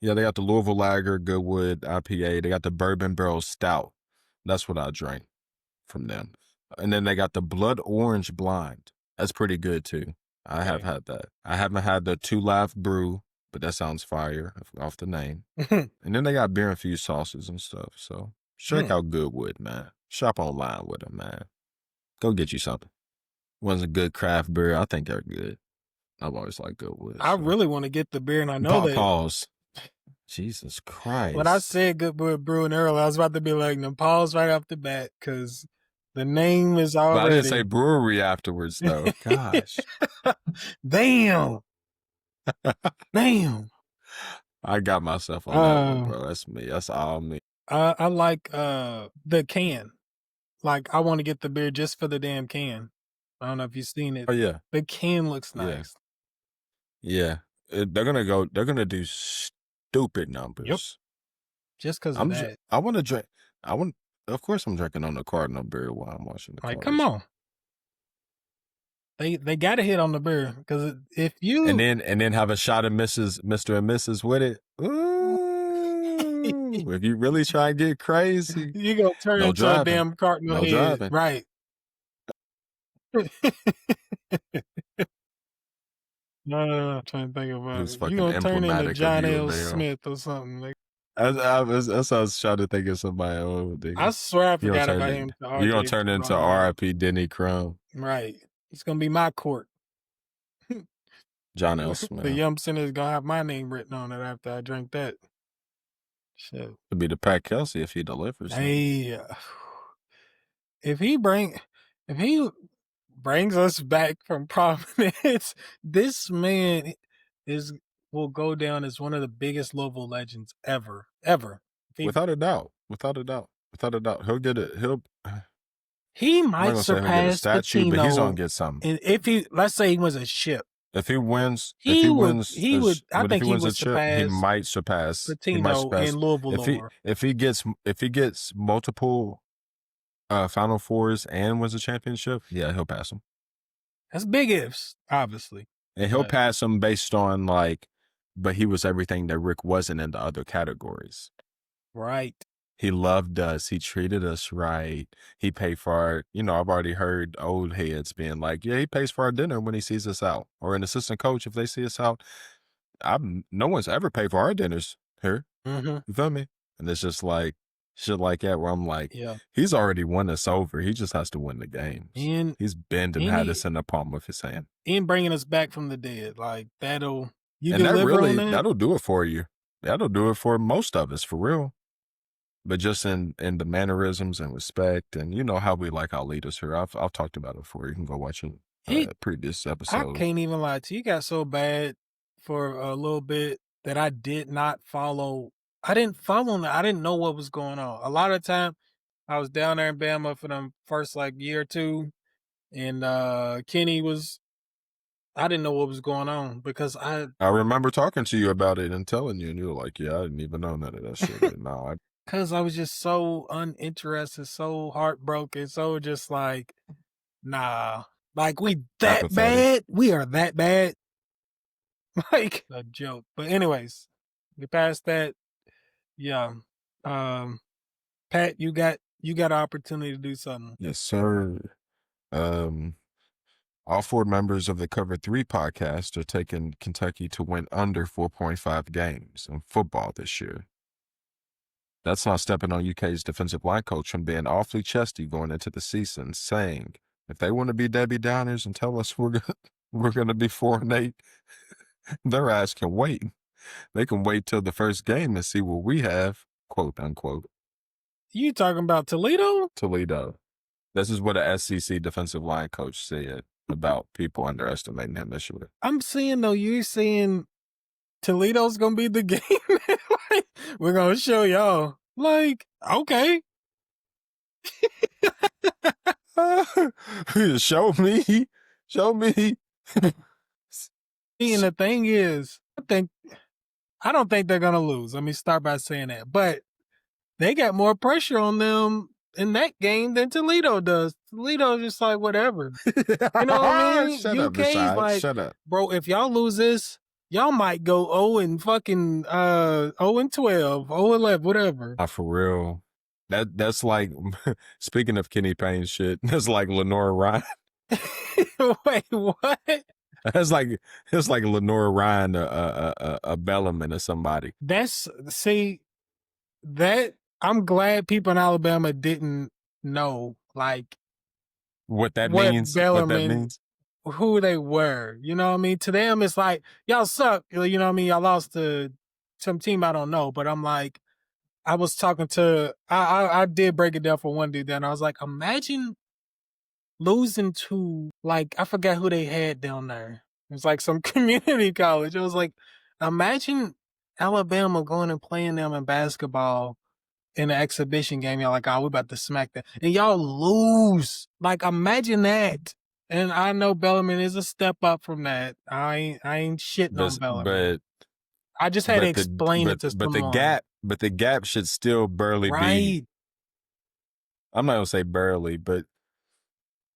C: Yeah, they got the Louisville Lager, Goodwood IPA. They got the bourbon barrel stout. That's what I drank from them. And then they got the blood orange blind. That's pretty good too. I have had that. I haven't had the 2 Live brew, but that sounds fire off the name. And then they got beer infused sauces and stuff. So check out Goodwood, man. Shop online with them, man. Go get you something. One's a good craft beer. I think they're good. I've always liked Goodwood.
B: I really want to get the beer, and I know that.
C: Pause. Jesus Christ.
B: When I said Goodwood Brewing earlier, I was about to be like, no, pause right off the bat, because the name is already.
C: But I didn't say brewery afterwards, though. Gosh.
B: Damn. Damn.
C: I got myself on that one, bro. That's me. That's all me.
B: I like the can. Like, I want to get the beer just for the damn can. I don't know if you've seen it.
C: Oh, yeah.
B: The can looks nice.
C: Yeah. They're going to do stupid numbers.
B: Yep. Just because of that.
C: I want to drink. Of course, I'm drinking on the Cardinal beer while I'm watching the
B: Like,
C: Cards.
B: come on. They got to hit on the beer, because if you
C: and then have a shot of Mr. and Mrs. with it. Ooh, if you really try and get crazy,
B: you gonna turn into a damn Cardinal head,
C: driving.
B: Right? I'm trying to think about it. You gonna turn into John L. Smith or something like.
C: That's what I was trying to think of somebody old.
B: I swear I forgot about him.
C: You're gonna turn into R.I.P. Denny Crumb.
B: Right. It's gonna be my court.
C: John L. Smith.
B: The Yum Center is gonna have my name written on it after I drink that. Shit.
C: It'd be the Pat Kelsey if he delivers.
B: Hey, if he brings us back from prominence, this man will go down as one of the biggest Louisville legends ever.
C: Without a doubt.
B: He might surpass Patino,
C: but he's gonna get something.
B: And if let's say he wins a chip.
C: If he wins,
B: he would surpass.
C: He might surpass
B: Patino in Louisville.
C: If he gets multiple Final Fours and wins a championship, yeah, he'll pass him.
B: That's big ifs, obviously.
C: And he'll pass him based on but he was everything that Rick wasn't in the other categories.
B: Right.
C: He loved us. He treated us right. He paid for our, I've already heard old heads being like, yeah, he pays for our dinner when he sees us out. Or an assistant coach, if they see us out. No one's ever paid for our dinners here.
B: Mm-hmm.
C: You feel me? And it's just like, shit like that where I'm like, he's already won us over. He just has to win the games.
B: And
C: he's bent and had us in the palm of his hand.
B: And bringing us back from the dead. Like, that'll do
C: it for you. That'll do it for most of us, for real. But just in the mannerisms and respect, and you know how we like our leaders here. I've talked about it before. You can go watch a previous episode.
B: I can't even lie to you. He got so bad for a little bit that I did not follow. I didn't follow him. I didn't know what was going on. A lot of time, I was down there in Bama for them first year or two, and Kenny was. I didn't know what was going on because I
C: remember talking to you about it and telling you, and you were like, "Yeah, I didn't even know none of that shit." No,
B: because I was just so uninterested, so heartbroken, so just like, nah, like we that bad, we are that bad. Like a joke. But anyways, we passed that. Yeah. Pat, you got an opportunity to do something.
C: Yes, sir. All 4 members of the Cover 3 podcast are taking Kentucky to win under 4.5 games in football this year. That's not stepping on UK's defensive line coach from being awfully chesty going into the season, saying if they want to be Debbie Downers and tell us we're going to be 4-8, their ass can wait. They can wait till the first game and see what we have, quote unquote.
B: You talking about Toledo?
C: Toledo. This is what a SEC defensive line coach said about people underestimating him this year.
B: I'm seeing though, you're saying Toledo's gonna be the game. Like, we're gonna show y'all. Like, okay.
C: Show me.
B: And the thing is, I don't think they're gonna lose. Let me start by saying that. But they got more pressure on them in that game than Toledo does. Toledo's just like whatever. You know what I mean?
C: Shut up,
B: UK's
C: Rashid.
B: like,
C: Shut up.
B: bro, if y'all lose this, y'all might go 0-12, 0-11, whatever.
C: For real. That's like, speaking of Kenny Payne shit, that's like Lenora Ryan.
B: Wait, what?
C: It's like Lenora Ryan, a Bellarmine or somebody.
B: I'm glad people in Alabama didn't know, like,
C: what that means.
B: who they were. You know what I mean? To them, it's like, y'all suck. You know what I mean? Y'all lost to some team I don't know. But I'm like, I was talking to, I did break it down for one dude, and I was like, imagine losing to, like, I forgot who they had down there. It was like some community college. It was like, imagine Alabama going and playing them in basketball in an exhibition game. Y'all like, oh, we're about to smack them. And y'all lose. Like, imagine that. And I know Bellarmine is a step up from that. I ain't shitting on Bellarmine. I just had to explain it to someone.
C: But the gap should still barely be. I'm not gonna say barely, but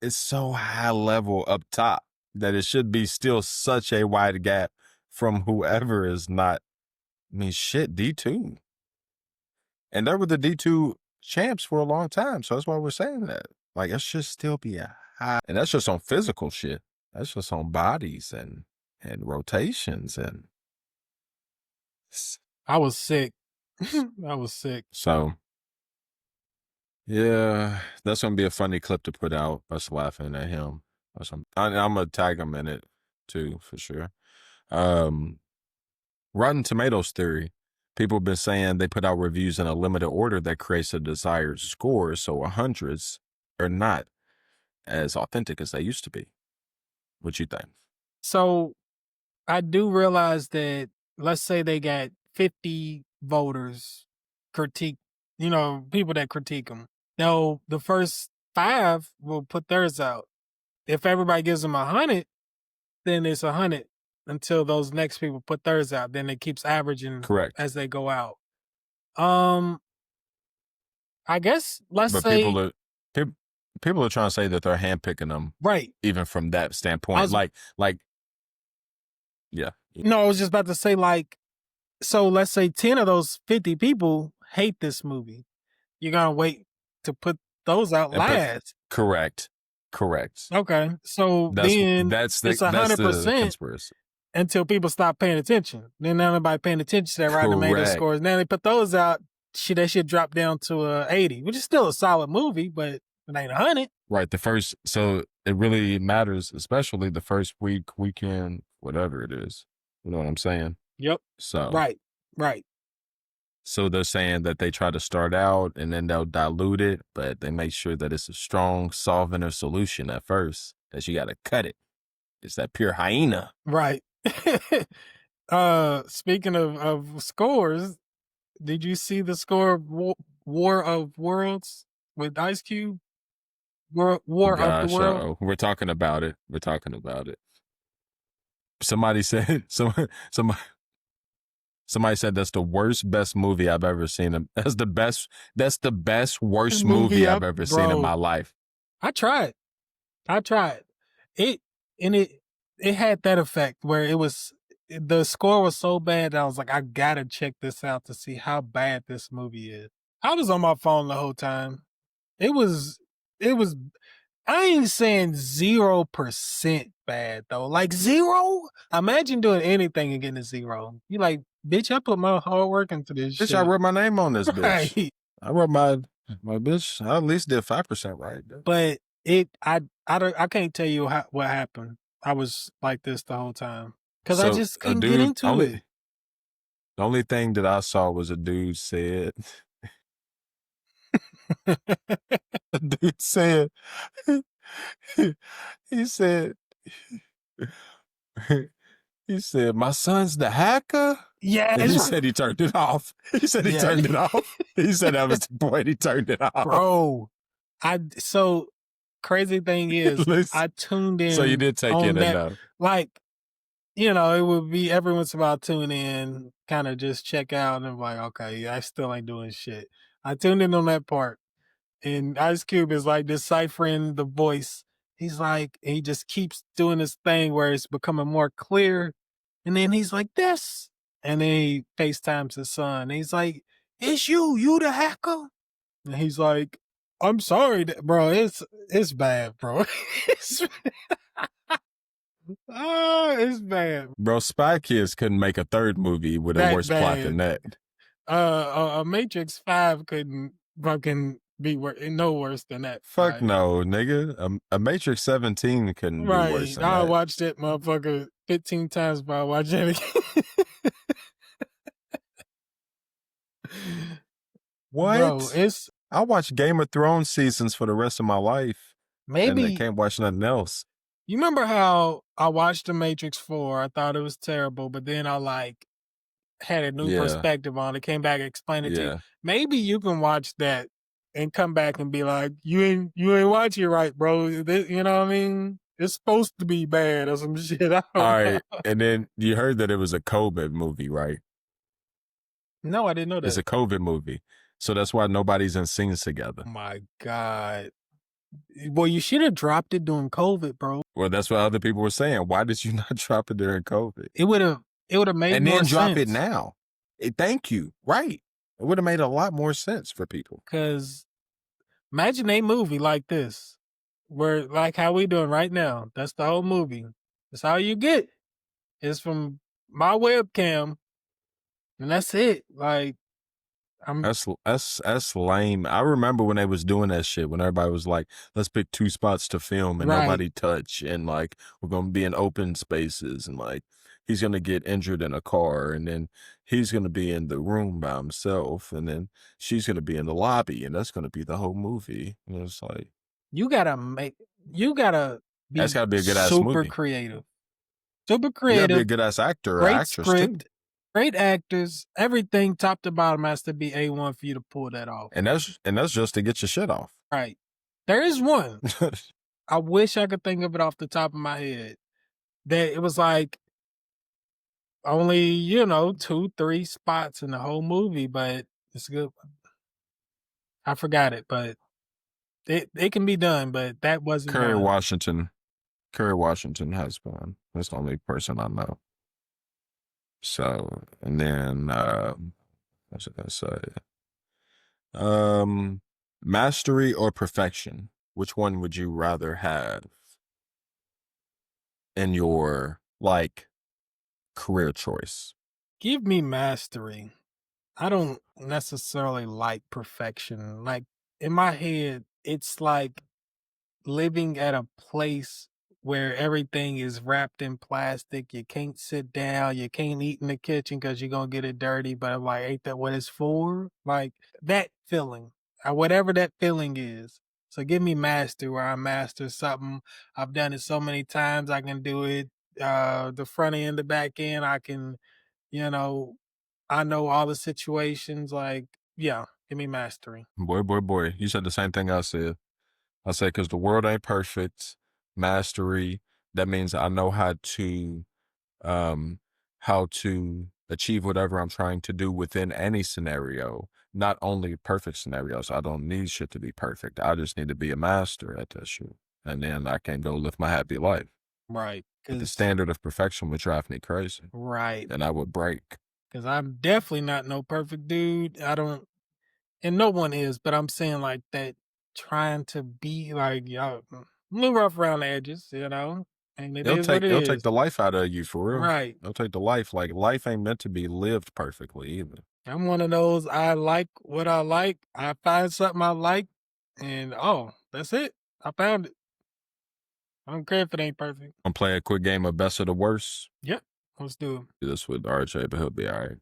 C: it's so high level up top that it should be still such a wide gap from whoever is not. I mean, shit, D2. And they were the D2 champs for a long time, so that's why we're saying that. Like, it should still be a high, and that's just on physical shit. That's just on bodies and rotations and.
B: I was sick. I was sick.
C: So, yeah, that's going to be a funny clip to put out, us laughing at him. I'm going to tag him in it, too, for sure. Rotten Tomatoes theory. People have been saying they put out reviews in a limited order that creates a desired score, so 100s are not as authentic as they used to be. What you think?
B: So, I do realize that, let's say they got 50 voters critique, people that critique them. Now, the first 5 will put theirs out. If everybody gives them 100, then it's 100 until those next people put theirs out. Then it keeps averaging
C: Correct
B: as they go out. I guess
C: people are trying to say that they're handpicking them,
B: right?
C: Even from that standpoint, yeah.
B: No, I was just about to say, like, so let's say 10 of those 50 people hate this movie. You're gonna wait to put those out last.
C: Correct.
B: Okay, so it's 100% until people stop paying attention. Then nobody paying attention to that Rotten Tomatoes scores. Now they put those out. That shit drop down to 80, which is still a solid movie, but it ain't 100.
C: Right. So it really matters, especially the first weekend, whatever it is. You know what I'm saying?
B: Yep.
C: So
B: right.
C: So they're saying that they try to start out and then they'll dilute it, but they make sure that it's a strong solvent or solution at first, that you got to cut it. It's that pure hyena.
B: Right. Speaking of scores, did you see the score of War of Worlds with Ice Cube? War of the World?
C: We're talking about it. Somebody said, somebody said that's the best movie I've ever seen. That's the best, worst movie I've ever seen in my life.
B: I tried. It had that effect where it was the score was so bad that I was like, I gotta check this out to see how bad this movie is. I was on my phone the whole time. It was, I ain't saying 0% bad though. Like 0? Imagine doing anything and getting a 0. You like, bitch, I put my hard work into this
C: Bitch,
B: shit.
C: I wrote my name on this bitch.
B: Right.
C: I wrote my bitch. I at least did 5% right.
B: But I can't tell you what happened. I was like this the whole time because I
C: So
B: just
C: a
B: couldn't get
C: dude
B: into it.
C: the only thing that I saw was a dude said a dude said he said he said, my son's the hacker.
B: Yeah,
C: And he said he turned it off. He said he turned it off. He said that was the point. He turned it off.
B: Bro, so crazy thing is, I tuned in.
C: So you did take in
B: that,
C: enough.
B: like, you know, it would be every once in a while tune in, kind of just check out, and I'm like, okay, I still ain't doing shit. I tuned in on that part, and Ice Cube is like deciphering the voice. He's like, he just keeps doing this thing where it's becoming more clear, and then he's like this, and then he FaceTimes his son. And he's like, "It's you the hacker?" And he's like, "I'm sorry, bro. It's bad, bro. it's bad.
C: Bro, Spy Kids couldn't make a third movie with a worse plot than that.
B: A Matrix 5 couldn't fucking be no worse than that.
C: Fuck no, nigga. A Matrix 17 couldn't be worse than that.
B: I watched that motherfucker 15 times before I watched it again.
C: What?
B: Bro,
C: I watch Game of Thrones seasons for the rest of my life.
B: Maybe
C: and I can't watch nothing else.
B: You remember how I watched The Matrix 4? I thought it was terrible, but then I like had a new perspective on it, came back and explained it to you. Maybe you can watch that and come back and be like, you ain't watching it right, bro. You know what I mean? It's supposed to be bad or some shit. All
C: right. And then you heard that it was a COVID movie, right?
B: No, I didn't know that.
C: It's a COVID movie. So that's why nobody's in scenes together.
B: Oh my God. Well, you should have dropped it during COVID, bro.
C: Well, that's what other people were saying. Why did you not drop it during COVID?
B: It would have made
C: and
B: more
C: then
B: sense.
C: Drop it now. Thank you. Right. It would have made a lot more sense for people.
B: Because imagine a movie like this, where like how we doing right now. That's the whole movie. That's all you get. It's from my webcam, and that's it. Like,
C: that's lame. I remember when they was doing that shit, when everybody was like, let's pick 2 spots to film and nobody touch, and like we're gonna be in open spaces, and like he's gonna get injured in a car, and then he's gonna be in the room by himself, and then she's gonna be in the lobby, and that's gonna be the whole movie. And it's like
B: you gotta be
C: that's gotta be a good ass
B: super
C: movie.
B: Super creative.
C: You gotta be a good ass actor or
B: great
C: actress
B: script,
C: too.
B: Great actors, everything top to bottom has to be A1 for you to pull that off.
C: And that's just to get your shit off.
B: Right. There is one. I wish I could think of it off the top of my head. That it was like only, 2-3 spots in the whole movie, but it's good. I forgot it, but it can be done, but that wasn't
C: Kerry
B: one.
C: Washington. Kerry Washington has one. That's the only person I know. So, and then, what should I say? Mastery or perfection? Which one would you rather have in your, like, career choice?
B: Give me mastery. I don't necessarily like perfection. Like, in my head, it's like living at a place where everything is wrapped in plastic. You can't sit down. You can't eat in the kitchen because you're going to get it dirty. But I'm like, ain't that what it's for? Like that feeling, whatever that feeling is. So give me master where I master something. I've done it so many times. I can do it. The front end, the back end. I can, I know all the situations. Like, yeah, give me mastery.
C: Boy. You said the same thing I said. I said, because the world ain't perfect. Mastery, that means I know how to achieve whatever I'm trying to do within any scenario, not only perfect scenarios. I don't need shit to be perfect. I just need to be a master at that shit. And then I can go live my happy life.
B: Right.
C: But the
B: Cause
C: standard of perfection would drive me crazy,
B: right,
C: and I would break.
B: cause I'm definitely not no perfect dude. I don't, and no one is. But I'm saying like that, trying to be like y'all, a little rough around the edges, you know. And it is what it
C: It'll take
B: is.
C: the life out of you for real.
B: Right.
C: It'll take the life. Like life ain't meant to be lived perfectly either.
B: I'm one of those. I like what I like. I find something I like, and oh, that's it. I found it. I don't care if it ain't perfect.
C: I'm playing a quick game of best of the worst.
B: Yep. Let's do it.
C: Do this with RJ, but he'll be all right.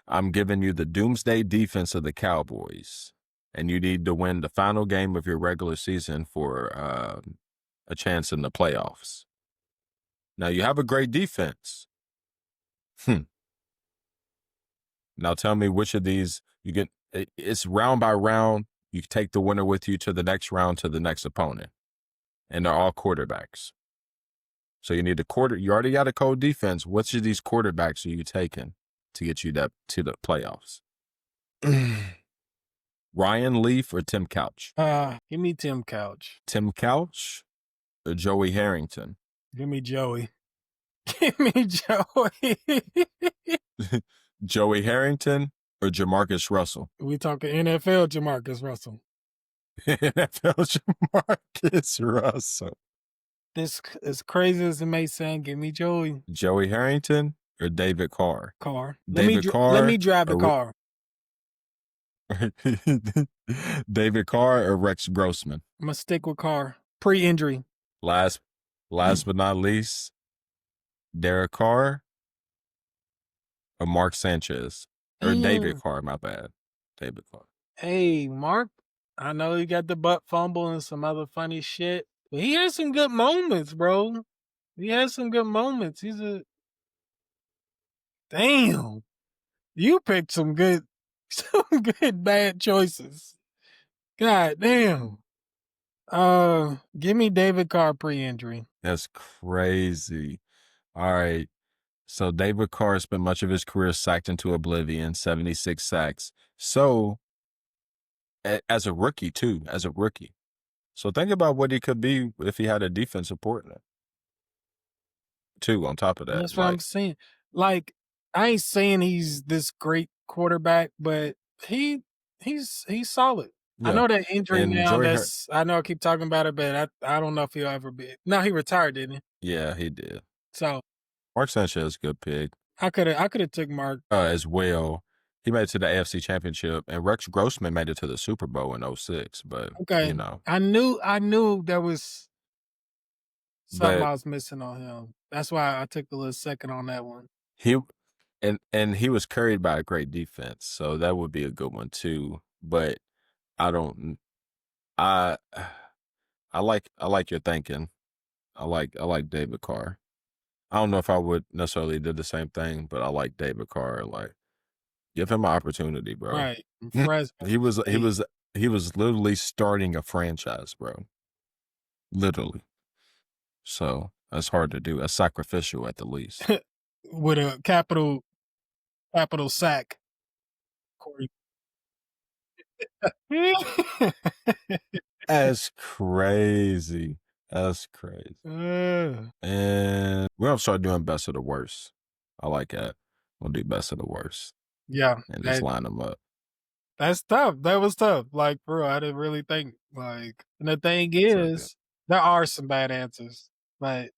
C: I'm giving you the doomsday defense of the Cowboys, and you need to win the final game of your regular season for a chance in the playoffs. Now you have a great defense. Now tell me which of these you get. It's round by round. You take the winner with you to the next round to the next opponent, and they're all quarterbacks. So you need a quarter. You already got a cold defense. Which of these quarterbacks are you taking to get you to the playoffs? Ryan Leaf or Tim Couch?
B: Give me Tim Couch.
C: Tim Couch or Joey Harrington?
B: Give me Joey. Give me Joey.
C: Joey Harrington or Jamarcus Russell?
B: We talking NFL Jamarcus Russell.
C: NFL Jamarcus Russell.
B: This as crazy as it may sound, give me Joey.
C: Joey Harrington or David Carr?
B: Carr.
C: David Carr.
B: Let me drive the
C: or-
B: car.
C: David Carr or Rex Grossman?
B: I'm gonna stick with Carr. Pre-injury.
C: Last but not least, Derek Carr or Mark Sanchez? Or David Carr, my bad. David Carr.
B: Hey, Mark. I know he got the butt fumble and some other funny shit, but he has some good moments, bro. He has some good moments. He's a damn. You picked some good bad choices. God damn. Give me David Carr pre-injury.
C: That's crazy. All right. So David Carr spent much of his career sacked into oblivion, 76 sacks. So as a rookie too, So think about what he could be if he had a defense supporting him. Too, on top of that.
B: That's what I'm saying. Like, I ain't saying he's this great quarterback, but he's solid.
C: Yeah.
B: I know that injury
C: And
B: now.
C: Joey
B: I know I keep talking about it, but I don't know if he'll ever be. No, he retired, didn't he?
C: Yeah, he did.
B: So
C: Mark Sanchez is a good pick.
B: I could have took Mark
C: as well. He made it to the AFC Championship, and Rex Grossman made it to the Super Bowl in 06. But
B: Okay,
C: you know,
B: I knew there was something
C: but
B: I was missing on him. That's why I took a little second on that one.
C: he and he was carried by a great defense, so that would be a good one too. But I don't. I like your thinking. I like David Carr. I don't know if I would necessarily do the same thing, but I like David Carr. Like, give him an opportunity, bro.
B: Right, Fresno.
C: He was literally starting a franchise, bro. Literally. So that's hard to do. That's sacrificial at the least.
B: With a capital sack. Corey.
C: That's crazy. That's crazy. And we're gonna start doing best of the worst. I like that. We'll do best of the worst.
B: Yeah.
C: And just line them up.
B: That's tough. That was tough. Like, bro, I didn't really think. Like, and the thing is, there are some bad answers, but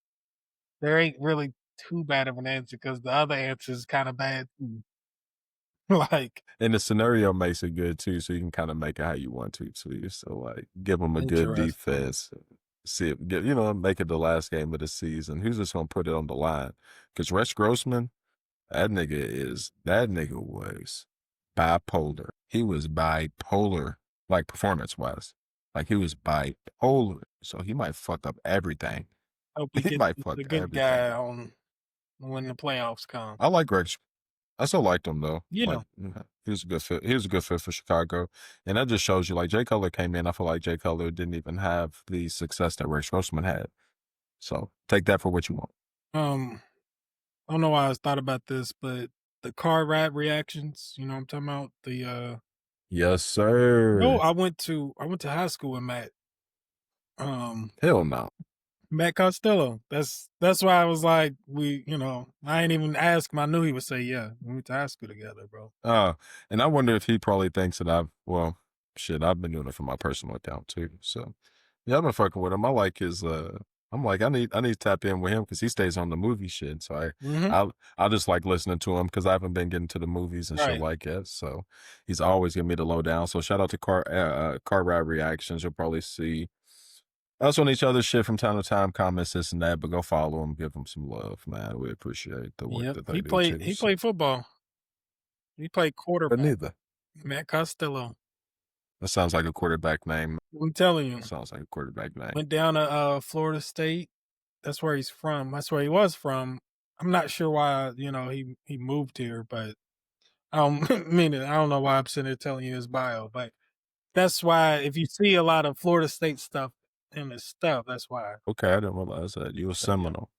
B: there ain't really too bad of an answer because the other answer is kind of bad too. Like,
C: and the scenario makes it good too, so you can kind of make it how you want to too. So like, give them a good defense. See it, make it the last game of the season. Who's just gonna put it on the line? Because Rex Grossman, that nigga was bipolar. He was bipolar, like performance-wise. Like he was bipolar. So he might fuck up everything.
B: hope
C: He might fuck
B: the good
C: everything.
B: guy on when the playoffs come.
C: I like Rex. I still liked him though.
B: You
C: know, he was a good fit. He was a good fit for Chicago, and that just shows you. Like Jay Cutler came in, I feel like Jay Cutler didn't even have the success that Rex Grossman had. So take that for what you want.
B: I don't know why I thought about this, but the car rap reactions. You know what I'm talking about? The
C: yes, sir.
B: No, I went to high school with Matt.
C: Hell no.
B: Matt Costello. That's why I was like, I ain't even ask him. I knew he would say, yeah, we went to high school together, bro.
C: And I wonder if he probably thinks that I've been doing it for my personal account too. So yeah, I've been fucking with him. I like his I'm like, I need to tap in with him because he stays on the movie shit. So
B: Mm-hmm.
C: I just like listening to him because I haven't been getting to the movies and shit
B: Right.
C: like that. So he's always giving me the lowdown. So shout out to Car Ride Reactions. You'll probably see us on each other's shit from time to time, comments, this and that, but go follow him, give him some love, man. We appreciate the work
B: Yep.
C: that they
B: He
C: do too.
B: played. He played football. He played
C: But
B: quarterback.
C: neither.
B: Matt Costello.
C: That sounds like a quarterback name.
B: I'm telling you.
C: Sounds like a quarterback name.
B: Went down to Florida State. That's where he's from. That's where he was from. I'm not sure why, he moved here, but I don't mean it. I don't know why I'm sitting there telling you his bio, but that's why if you see a lot of Florida State stuff in his stuff, that's why.
C: Okay, I didn't realize that. You were
B: So, yeah.
C: Seminole.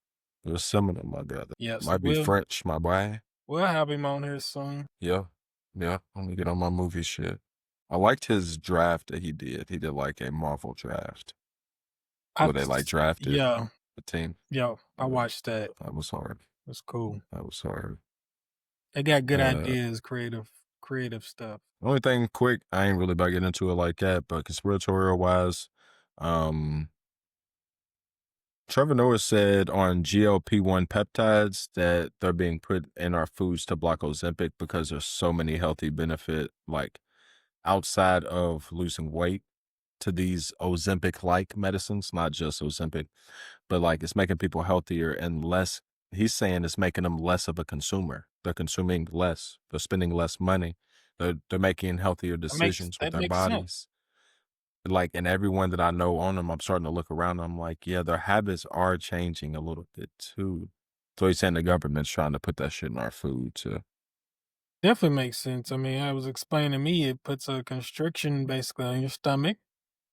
C: You were Seminole, my brother.
B: Yeah, so
C: Might be French, my boy.
B: we'll have him on here soon.
C: Yeah. I'm gonna get on my movie shit. I liked his draft that he did. He did like a Marvel draft. Where they like drafted
B: Yeah,
C: the team.
B: yeah. I watched that.
C: That was hard.
B: It's cool.
C: That was hard.
B: They got good ideas, creative stuff.
C: The only thing quick, I ain't really about to get into it like that, but conspiratorial wise, Trevor Noah said on GLP-1 peptides that they're being put in our foods to block Ozempic because there's so many healthy benefit, like outside of losing weight, to these Ozempic-like medicines, not just Ozempic, but like it's making people healthier and less. He's saying it's making them less of a consumer. They're consuming less. They're spending less money. They're making healthier decisions with their bodies.
B: Sense.
C: Like, and everyone that I know on them, I'm starting to look around. I'm like, yeah, their habits are changing a little bit too. So he's saying the government's trying to put that shit in our food too.
B: Definitely makes sense. I mean, I was explaining to me, it puts a constriction basically on your stomach,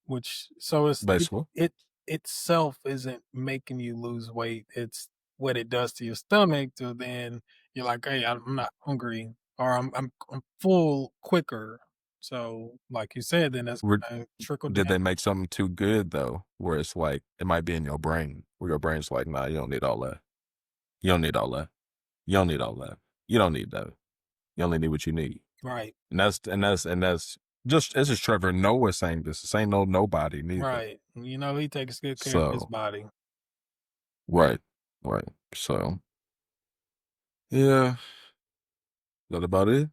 B: which
C: Basically.
B: it itself isn't making you lose weight. It's what it does to your stomach. To then you're like, hey, I'm not hungry, or I'm full quicker. So, like you said, then that's gonna trickle
C: Did
B: down.
C: they make something too good though, where it's like it might be in your brain, where your brain's like, nah, you don't need all that. You don't need all that. You don't need all that. You don't need that. You only need what you need.
B: Right.
C: And that's just, this is Trevor Noah saying this. This ain't nobody neither.
B: Right. He takes good care of his body.
C: Right. So, yeah. Is that about it?